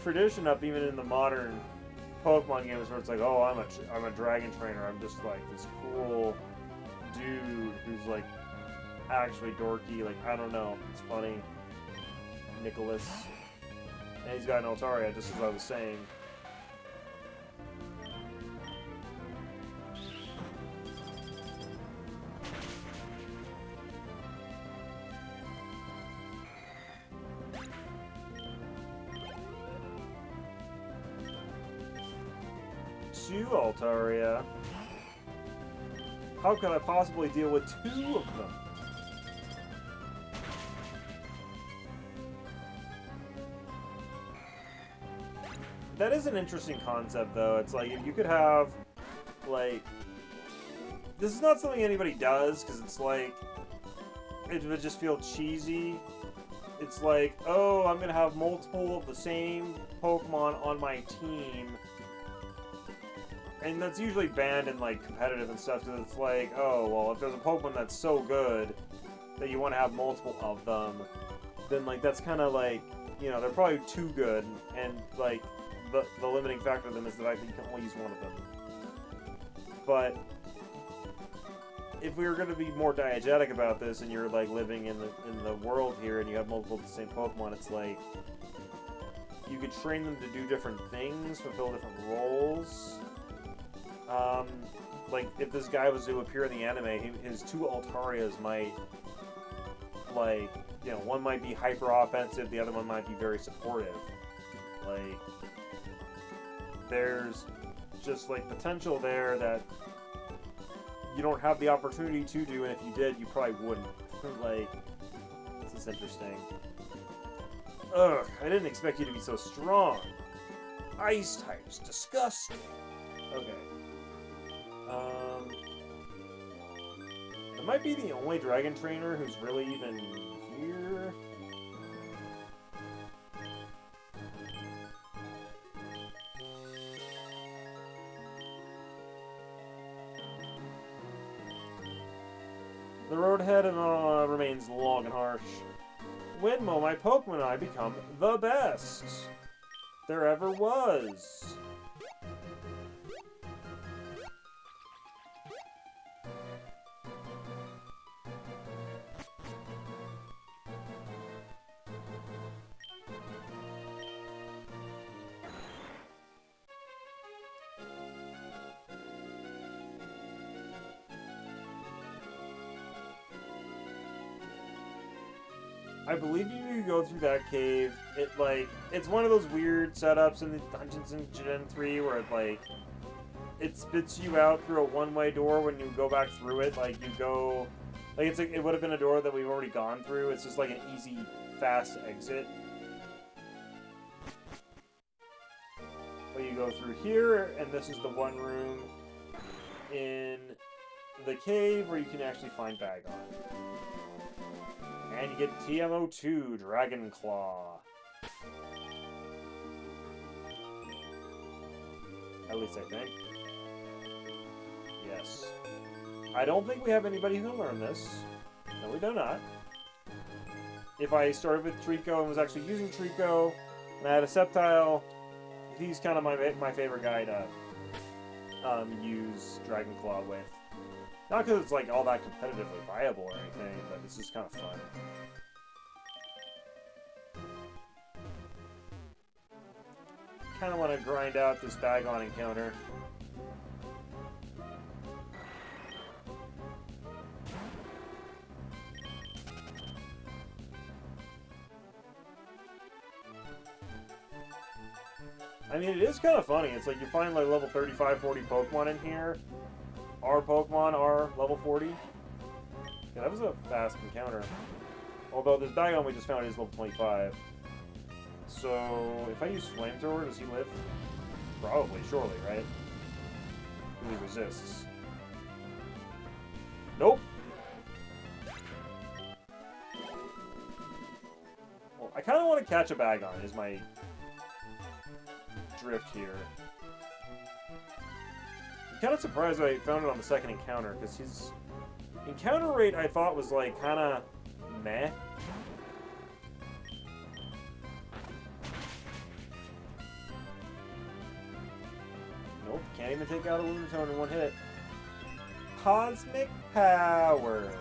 tradition up even in the modern Pokemon games where it's like, oh, I'm a dragon trainer. I'm just like this cool dude who's like actually dorky. Like, I don't know. It's funny. Nicholas. And he's got an Altaria, just as I was saying. Two Altaria. How could I possibly deal with two of them? That is an interesting concept, though. It's like, if you could have, like... This is not something anybody does, because it's like... It would just feel cheesy. It's like, oh, I'm going to have multiple of the same Pokemon on my team. And that's usually banned in, like, competitive and stuff, because it's like, oh, well, if there's a Pokemon that's so good that you want to have multiple of them, then, like, that's kind of like, they're probably too good, and, like, the limiting factor of them is the fact that you can only use one of them. But if we were going to be more diegetic about this, and you're, like, living in the world here, and you have multiple of the same Pokemon, it's like, you could train them to do different things, fulfill different roles. Like, if this guy was to appear in the anime, his two Altarias might, like, one might be hyper-offensive, the other one might be very supportive. Like, there's just, like, potential there that you don't have the opportunity to do, and if you did, you probably wouldn't. Like, this is interesting. Ugh, I didn't expect you to be so strong. Ice types, disgusting. Okay. It might be the only dragon trainer who's really even here. The road ahead remains long and harsh. When will my Pokemon and I become the best there ever was? I believe you go through that cave. It's one of those weird setups in the dungeons in Gen 3 where it spits you out through a one-way door when you go back through it. It would have been a door that we've already gone through. It's just like an easy, fast exit. But you go through here, and this is the one room in the cave where you can actually find Bagon. And you get TMO2, Dragon Claw. At least I think. Yes. I don't think we have anybody who can learn this. No, we do not. If I started with Trico and was actually using Trico, and I had a Sceptile he's kind of my favorite guy to use Dragon Claw with. Not because it's like all that competitively viable or anything, but it's just kind of fun. Kind of want to grind out this Bagon encounter. I mean, it is kind of funny. It's like you find like level 35, 40 Pokemon in here. Our Pokemon are level 40. Yeah, that was a fast encounter. Although this Bagon we just found is level 25. So, if I use Flamethrower, does he live? Probably, surely, right? He resists. Nope! Well, I kind of want to catch a Bagon, is my drift here. I'm kind of surprised I found it on the second encounter, because his encounter rate I thought was like kind of meh. Nope, can't even take out a Lunatone in one hit. Cosmic Power!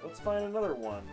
Let's find another one.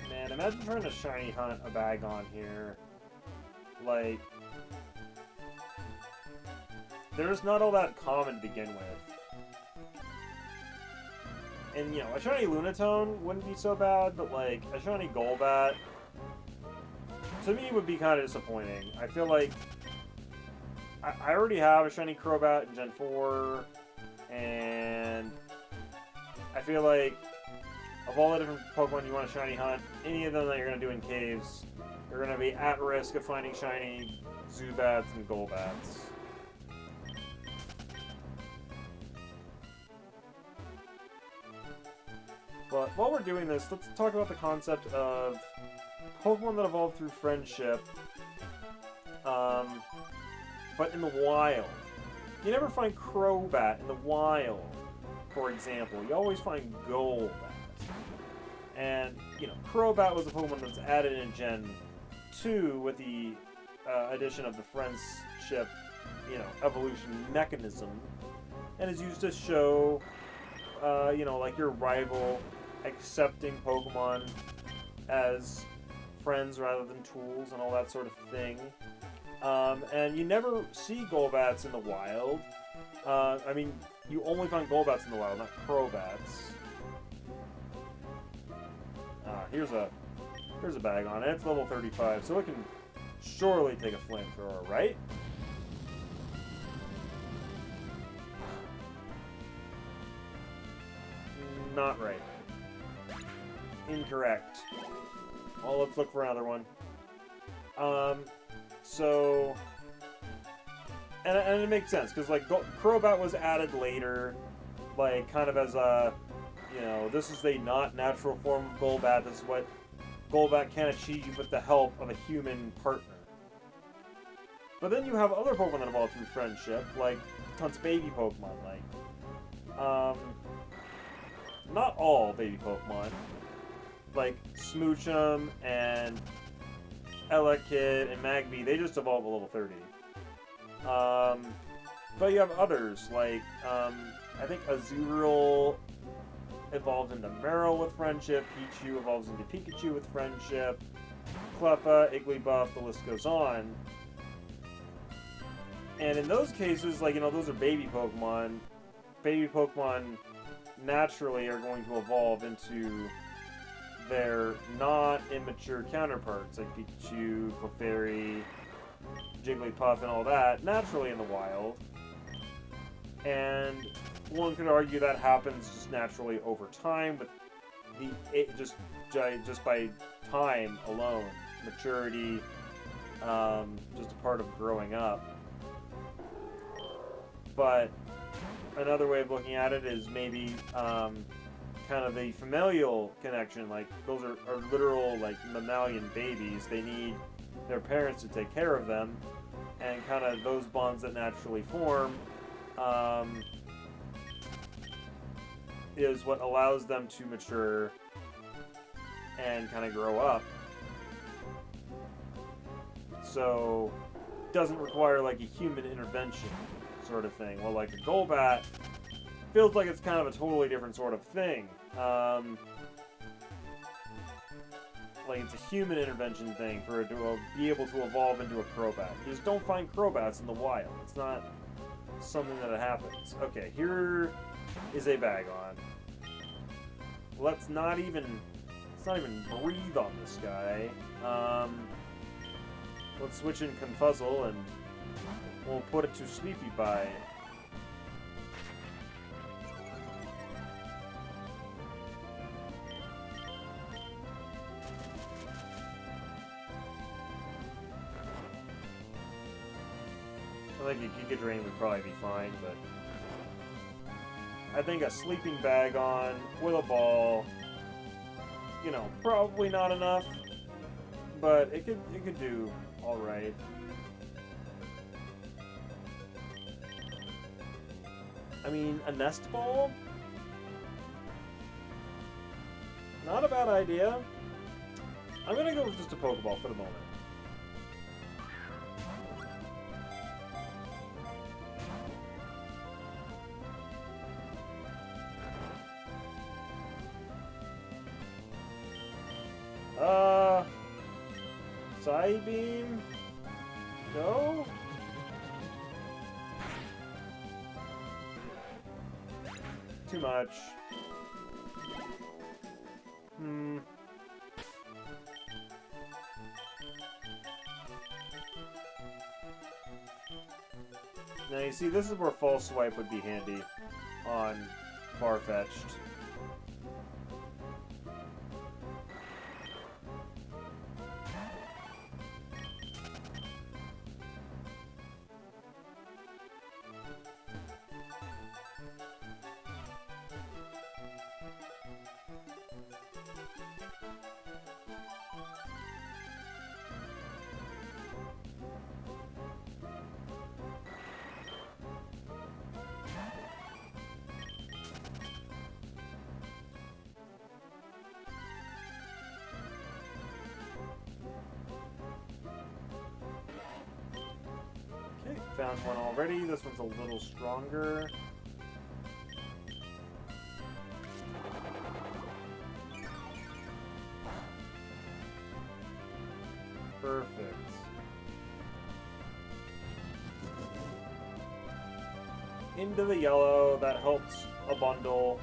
Man, imagine trying to shiny hunt a Bagon here. Like, there's not all that common to begin with. And, you know, a shiny Lunatone wouldn't be so bad, but, like, a shiny Golbat, to me, would be kind of disappointing. I feel like I already have a shiny Crobat in Gen 4, and I feel like of all the different Pokemon you want to shiny hunt, any of them that you're going to do in caves, you're going to be at risk of finding shiny Zubats and Golbats. But while we're doing this, let's talk about the concept of Pokemon that evolve through friendship, but in the wild. You never find Crobat in the wild, for example. You always find Golbat. And, you know, Crobat was a Pokemon that's added in Gen 2 with the addition of the friendship, you know, evolution mechanism, and is used to show, you know, like your rival accepting Pokemon as friends rather than tools and all that sort of thing. And you never see Golbats in the wild. I mean, You only find Golbats in the wild, not Crobats. Here's a bag on it. It's level 35, so it can surely take a flamethrower, right? Not right. Incorrect. Well, let's look for another one. So... And it makes sense, because, like, Crobat was added later, like, kind of as a, you know, this is a not natural form of Golbat. This is what Golbat can achieve with the help of a human partner. But then you have other Pokemon that evolve through friendship, like tons of baby Pokemon, like, not all baby Pokemon, like Smoochum and Elekid and Magby, they just evolve at level 30. But you have others, like, I think Azurill evolves into Meryl with friendship, Pichu evolves into Pikachu with friendship, Cleffa, Igglybuff, the list goes on. And in those cases, like, you know, those are baby Pokemon. Baby Pokemon naturally are going to evolve into their not immature counterparts, like Pikachu, Clefairy, Jigglypuff, and all that, naturally in the wild. And one could argue that happens just naturally over time, but just by time alone, maturity, just a part of growing up. But another way of looking at it is maybe kind of a familial connection. Like, those are literal, like, mammalian babies. They need their parents to take care of them, and kind of those bonds that naturally form is what allows them to mature and kind of grow up. So it doesn't require, like, a human intervention sort of thing. Well, like a Golbat feels like it's kind of a totally different sort of thing. Like, it's a human intervention thing for it to be able to evolve into a Crobat. You just don't find Crobats in the wild. It's not something that happens. Okay, here is a Bagon. Let's not even breathe on this guy. Let's switch in Confuzzle and we'll put it to Sleepy Pie. I think a Giga Drain would probably be fine, but I think a Sleeping Bagon with a ball, you know, probably not enough, but it could do all right. I mean, a Nest Ball? Not a bad idea. I'm gonna go with just a Pokeball for the moment. Psybeam? No? Too much. Now you see, this is where False Swipe would be handy on Farfetch'd. Found one already. This one's a little stronger. Perfect. into the yellow. That helps a bundle.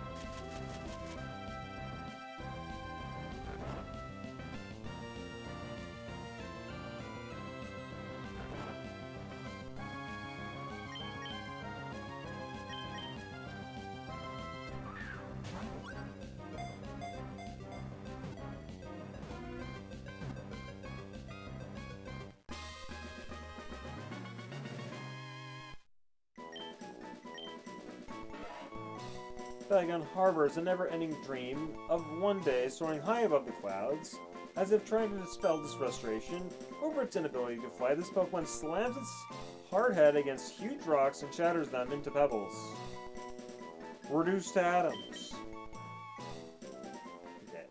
Balagon Harbor is a never-ending dream of one day soaring high above the clouds. As if trying to dispel this frustration over its inability to fly, this Pokemon slams its hard head against huge rocks and shatters them into pebbles. Reduced to atoms. Okay.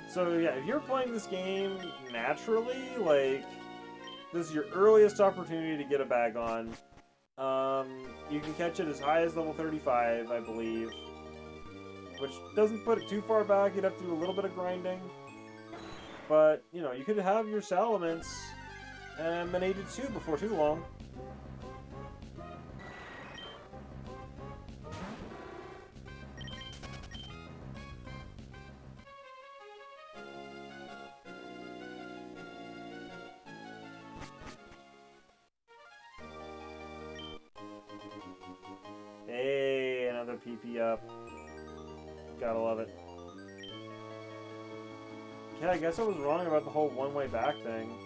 So yeah, if you're playing this game naturally, like, this is your earliest opportunity to get a bag on. You can catch it as high as level 35, I believe. Which doesn't put it too far back, you'd have to do a little bit of grinding. But, you know, you could have your Salamence and Manatee before too long. Hey, another PP up. Gotta love it. Yeah, I guess I was wrong about the whole one-way back thing.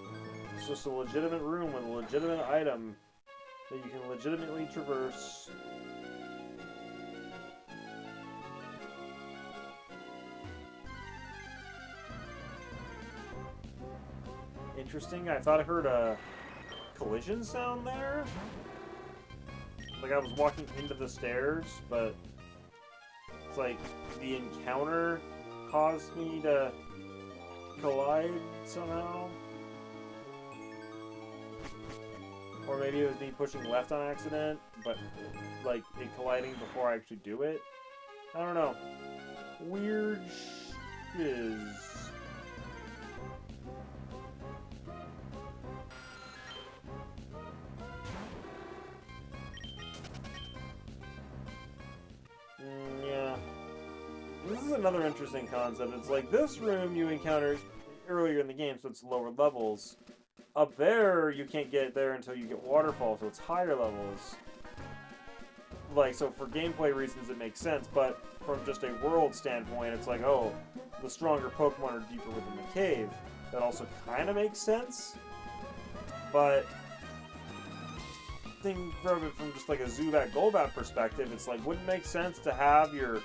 It's just a legitimate room with a legitimate item that you can legitimately traverse. Interesting, I thought I heard a collision sound there. Like I was walking into the stairs, but it's like the encounter caused me to collide somehow. Or maybe it was me pushing left on accident, but like it colliding before I actually do it. I don't know. Weird shiz. Yeah. This is another interesting concept. It's like this room you encountered earlier in the game, so it's lower levels. Up there, you can't get there until you get Waterfall, so it's higher levels. Like, so for gameplay reasons it makes sense, but from just a world standpoint, it's like, oh, the stronger Pokemon are deeper within the cave. That also kind of makes sense, but think from it from just like a Zubat Golbat perspective, it's like, wouldn't it make sense to have your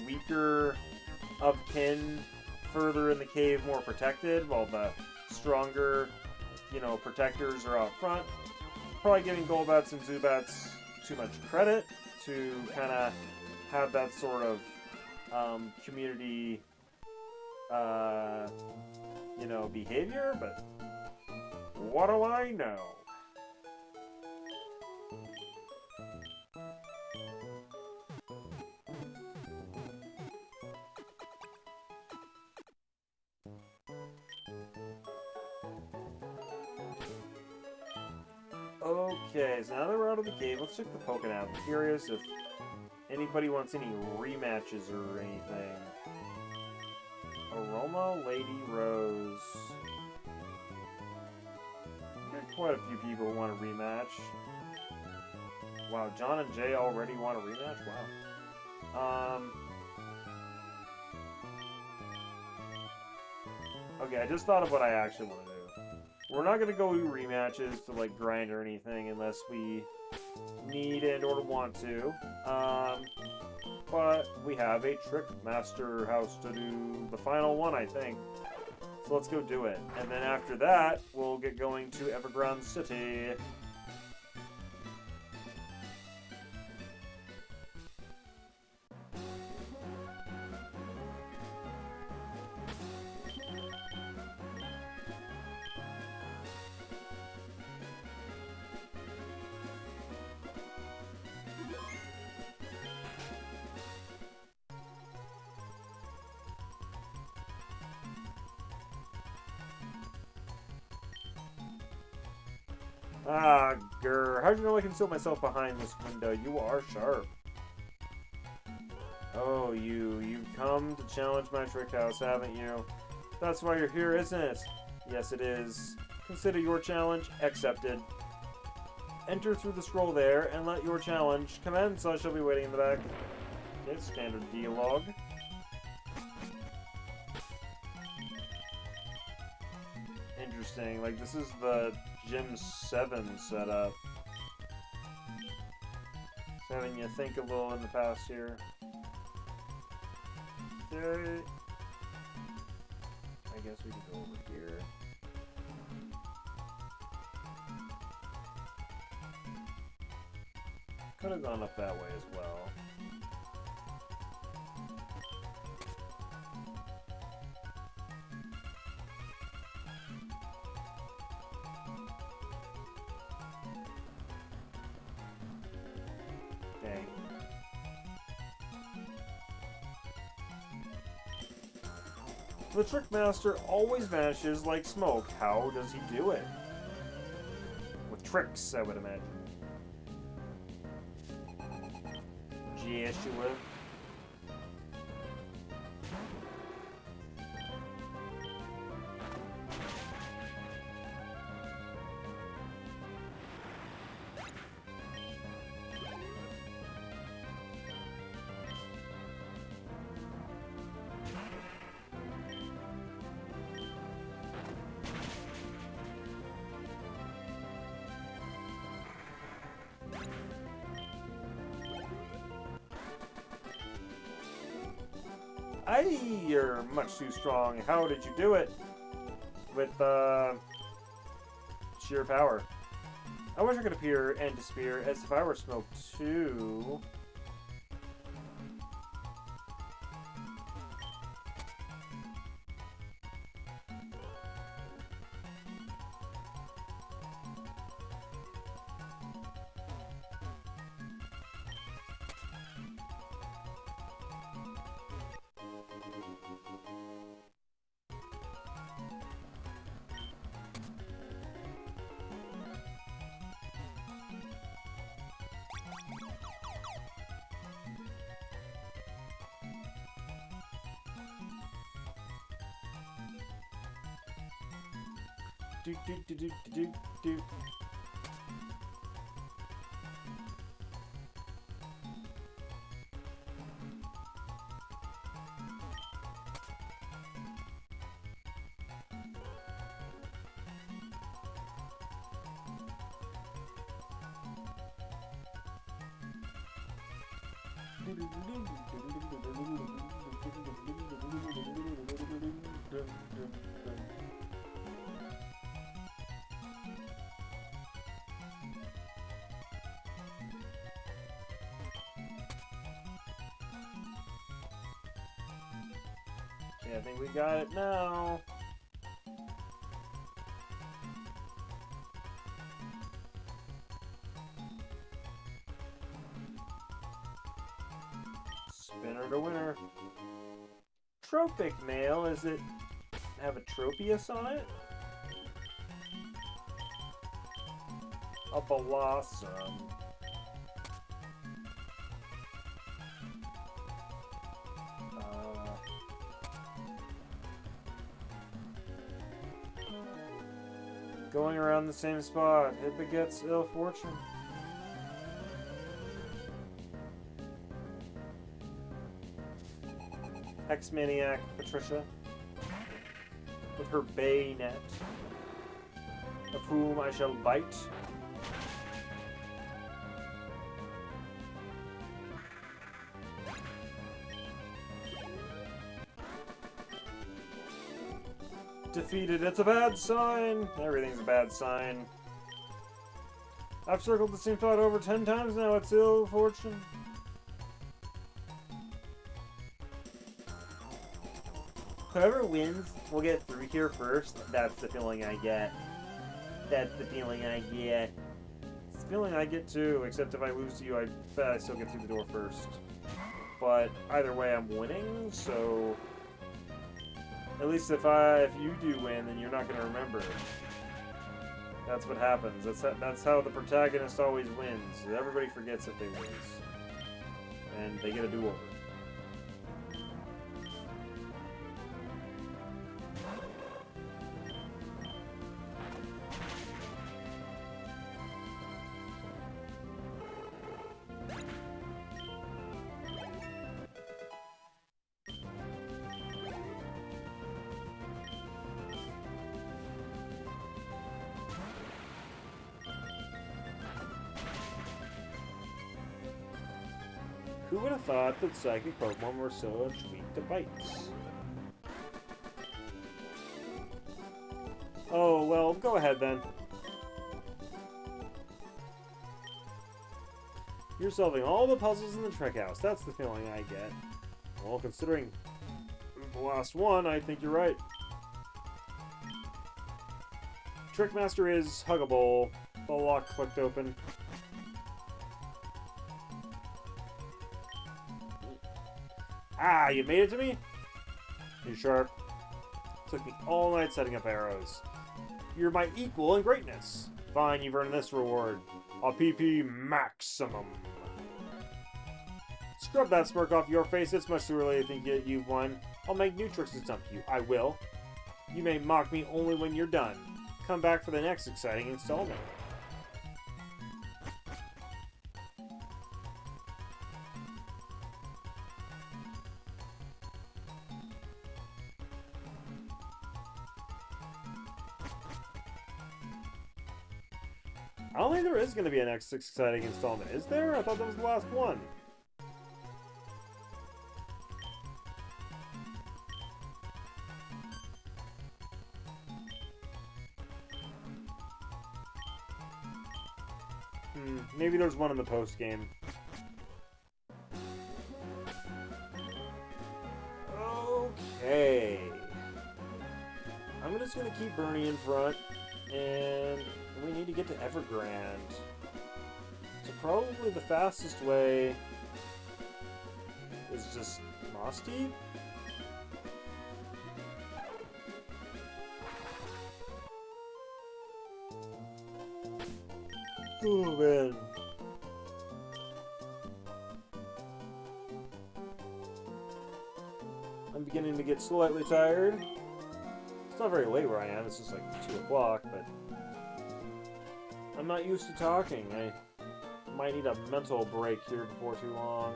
weaker of kin further in the cave more protected, while the stronger, you know, protectors are out front? Probably giving Golbats and Zubats too much credit to kind of have that sort of community, you know, behavior, but what do I know? Okay, so now that we're out of the cave, let's check the Pokémon. I'm curious if anybody wants any rematches or anything. Aroma, Lady Rose. Got quite a few people who want a rematch. Wow, John and Jay already want a rematch? Wow. Okay, I just thought of what I actually want to do. We're not going to go do rematches to, like, grind or anything unless we need and or want to. But we have a Trick Master house to do, the final one, I think. So let's go do it. And then after that, we'll get going to Evergrande City. Ah, grr. How'd you know I can conceal myself behind this window? You are sharp. Oh, you've come to challenge my trick house, haven't you? That's why you're here, isn't it? Yes, it is. Consider your challenge accepted. Enter through the scroll there and let your challenge commence. I shall be waiting in the back. Okay, standard dialogue. Interesting. Like, this is the Gym 7 setup. Having you think a little in the past here. Okay. I guess we can go over here. Could have gone up that way as well. Dang. The Trick Master always vanishes like smoke. How does he do it? With tricks, I would imagine. Joshua. You're much too strong. How did you do it? With, sheer power. I wish I could appear and disappear as if I were smoke too. Do do do do do do. Yeah, I think we got it now. Spinner to winner. Tropic mail, is it have a Tropius on it? A Blossom. Going around the same spot, it begets ill fortune. Hex-maniac Patricia, with her bayonet, of whom I shall bite. Defeated. It's a bad sign. Everything's a bad sign. I've circled the same spot over 10 times now. It's ill fortune. Whoever wins will get through here first. That's the feeling I get. That's the feeling I get. It's the feeling I get too, except if I lose to you, I bet I still get through the door first. But either way, I'm winning, so... At least if you do win, then you're not going to remember. That's what happens. That's how the protagonist always wins. Everybody forgets that they lose. And they get a do-over. Who would have thought that psychic Pokemon were so weak to bites? Oh, well, go ahead then. You're solving all the puzzles in the trick house. That's the feeling I get. Well, considering the last one, I think you're right. Trickmaster is huggable. The lock clicked open. Ah, you made it to me? You're sharp. Took me all night setting up arrows. You're my equal in greatness. Fine, you've earned this reward. A PP maximum. Scrub that smirk off your face. It's much too early to think you've won. I'll make new tricks to stump you. I will. You may mock me only when you're done. Come back for the next exciting installment. I don't think there is going to be a next exciting installment. Is there? I thought that was the last one. Maybe there's one in the post game. Okay. I'm just going to keep Bernie in front, and we need to get to Evergrande. So probably the fastest way is just Moss Deep. Oh man. I'm beginning to get slightly tired. It's not very late where I am, it's just like 2 o'clock, but I'm not used to talking. I might need a mental break here before too long.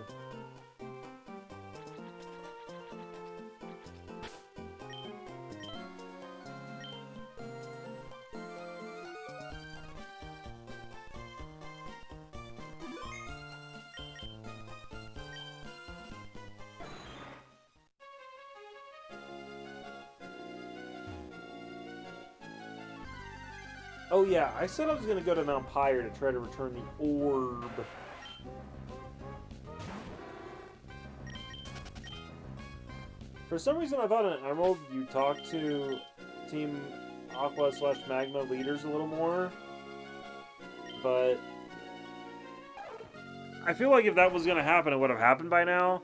Oh yeah, I said I was going to go to Mount Pyre to try to return the orb. For some reason I thought in Emerald you talk to Team Aqua / Magma leaders a little more. But I feel like if that was going to happen, it would have happened by now.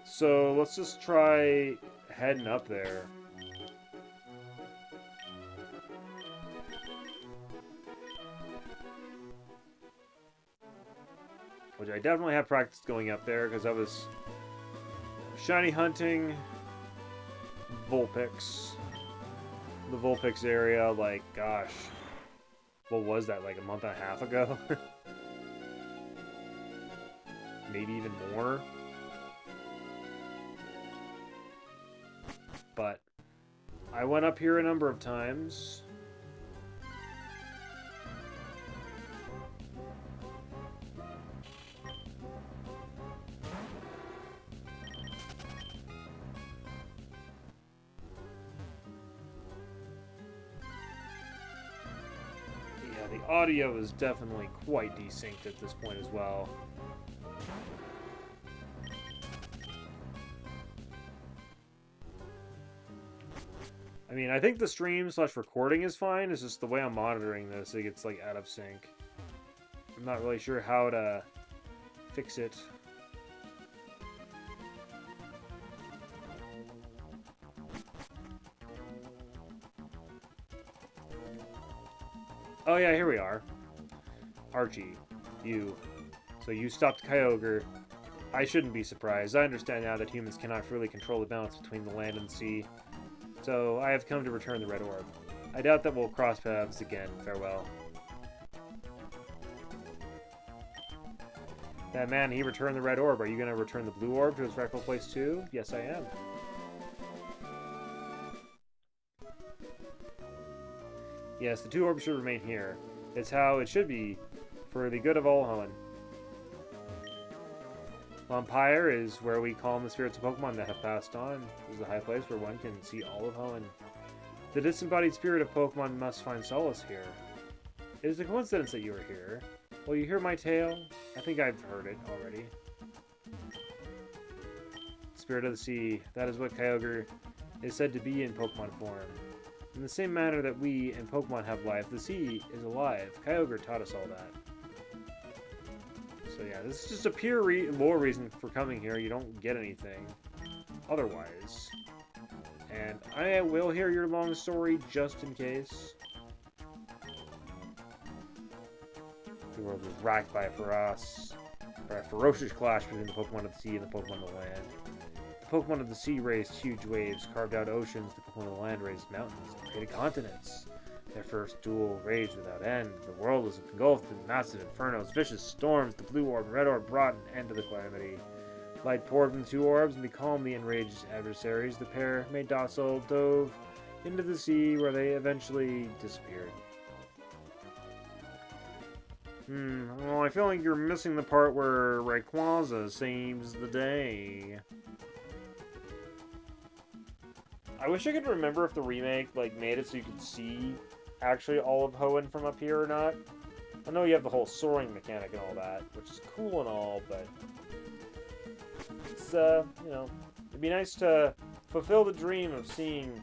So let's just try heading up there. Which I definitely have practiced going up there because I was shiny hunting Vulpix. The Vulpix area, like, gosh, what was that, like a month and a half ago? Maybe even more. But I went up here a number of times. The audio is definitely quite desynced at this point as well. I mean, I think the stream / recording is fine. It's just the way I'm monitoring this, it gets like out of sync. I'm not really sure how to fix it. Oh yeah, here we are. Archie, you. So you stopped Kyogre. I shouldn't be surprised. I understand now that humans cannot freely control the balance between the land and the sea. So I have come to return the red orb. I doubt that we'll cross paths again. Farewell. That man, he returned the red orb. Are you going to return the blue orb to its rightful place too? Yes, I am. Yes, the two orbs should remain here. It's how it should be, for the good of all Hoenn. Vampire is where we calm the spirits of Pokemon that have passed on. This is a high place where one can see all of Hoenn. The disembodied spirit of Pokemon must find solace here. It is a coincidence that you are here. Will you hear my tale? I think I've heard it already. Spirit of the Sea. That is what Kyogre is said to be in Pokemon form. In the same manner that we and Pokemon have life, the sea is alive. Kyogre taught us all that. So yeah, this is just a pure lore reason for coming here. You don't get anything otherwise. And I will hear your long story just in case. The world was racked by a ferocious clash between the Pokemon of the sea and the Pokemon of the land. The Pokemon of the sea raised huge waves, carved out oceans. The Pokemon of the land raised mountains and created continents. Their first duel raged without end. The world was engulfed in massive infernos, vicious storms. The blue orb and red orb brought an end to the calamity. Light poured from the two orbs and becalmed the enraged adversaries. The pair, made docile, dove into the sea where they eventually disappeared. Well, I feel like you're missing the part where Rayquaza saves the day. I wish I could remember if the remake made it so you could see actually all of Hoenn from up here or not. I know you have the whole soaring mechanic and all that, which is cool and all, but it's, it'd be nice to fulfill the dream of seeing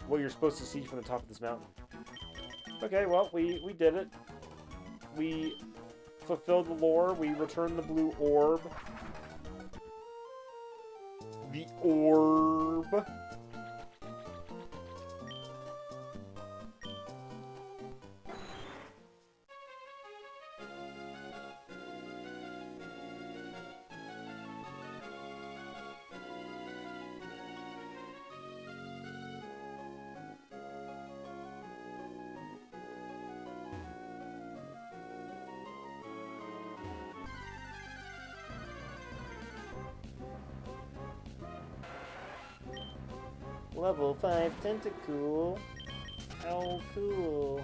what you're supposed to see from the top of this mountain. Okay, well, we did it. We fulfilled the lore. We returned the blue orb. The orb. Level 5 Tentacool. How cool.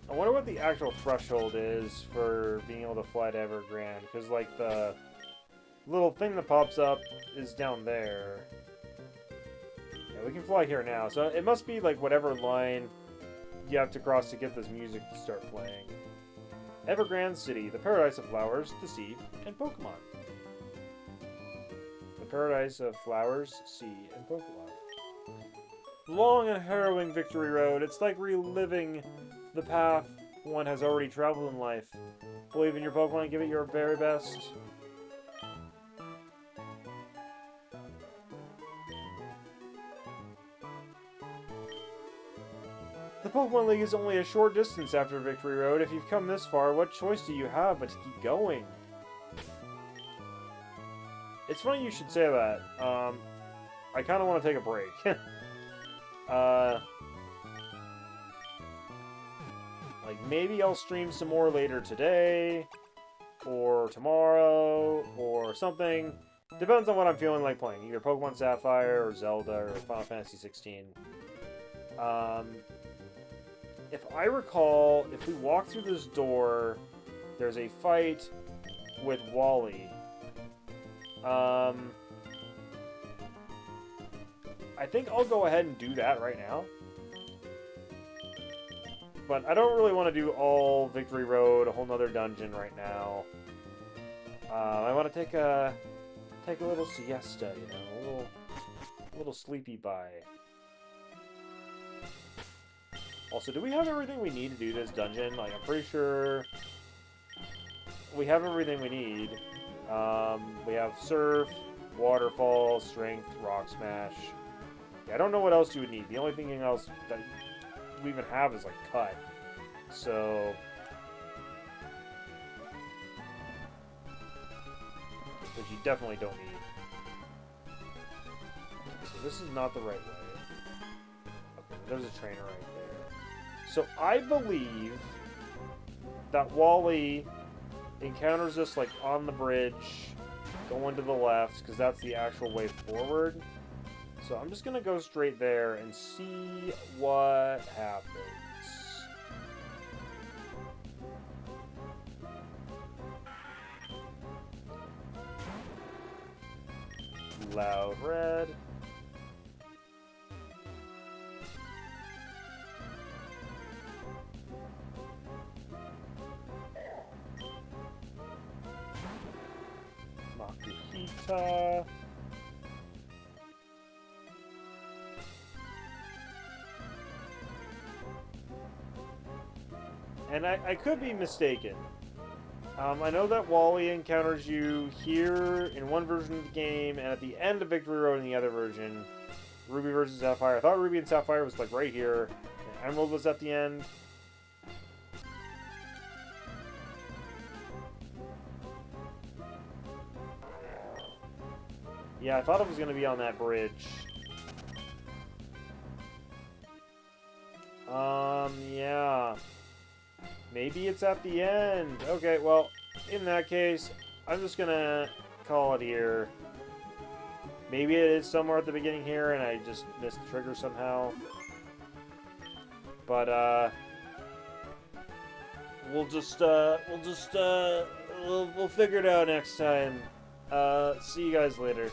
I wonder what the actual threshold is for being able to fly to Evergrande, because the little thing that pops up is down there. Yeah, we can fly here now, so it must be whatever line you have to cross to get this music to start playing. Evergrande City, the paradise of flowers, the sea, and Pokemon. The paradise of flowers, sea, and Pokemon. Long and harrowing Victory Road. It's like reliving the path one has already traveled in life. Believe in your Pokemon and give it your very best. The Pokemon League is only a short distance after Victory Road. If you've come this far, what choice do you have but to keep going? It's funny you should say that. I kind of want to take a break. Like, maybe I'll stream some more later today, or tomorrow, or something. Depends on what I'm feeling like playing. Either Pokemon Sapphire, or Zelda, or Final Fantasy 16. If I recall, if we walk through this door, there's a fight with Wally. I think I'll go ahead and do that right now. But I don't really want to do all Victory Road, a whole nother dungeon right now. I want to take a little siesta, you know, a little sleepy bye. Also, do we have everything we need to do this dungeon? Like, I'm pretty sure we have everything we need. We have Surf, Waterfall, Strength, Rock Smash. Yeah, I don't know what else you would need. The only thing else that we even have is, like, Cut. So... which you definitely don't need. So this is not the right way. Okay, there's a trainer right there. So I believe that Wally encounters us like on the bridge, going to the left, because that's the actual way forward. So I'm just going to go straight there and see what happens. Loud red. Makuhita. And I could be mistaken. I know that Wally encounters you here in one version of the game, and at the end of Victory Road in the other version. Ruby versus Sapphire. I thought Ruby and Sapphire was like right here, and Emerald was at the end. Yeah, I thought it was going to be on that bridge. Yeah. Maybe it's at the end. Okay, well, in that case, I'm just gonna call it here. Maybe it is somewhere at the beginning here, and I just missed the trigger somehow. But, we'll figure it out next time. See you guys later.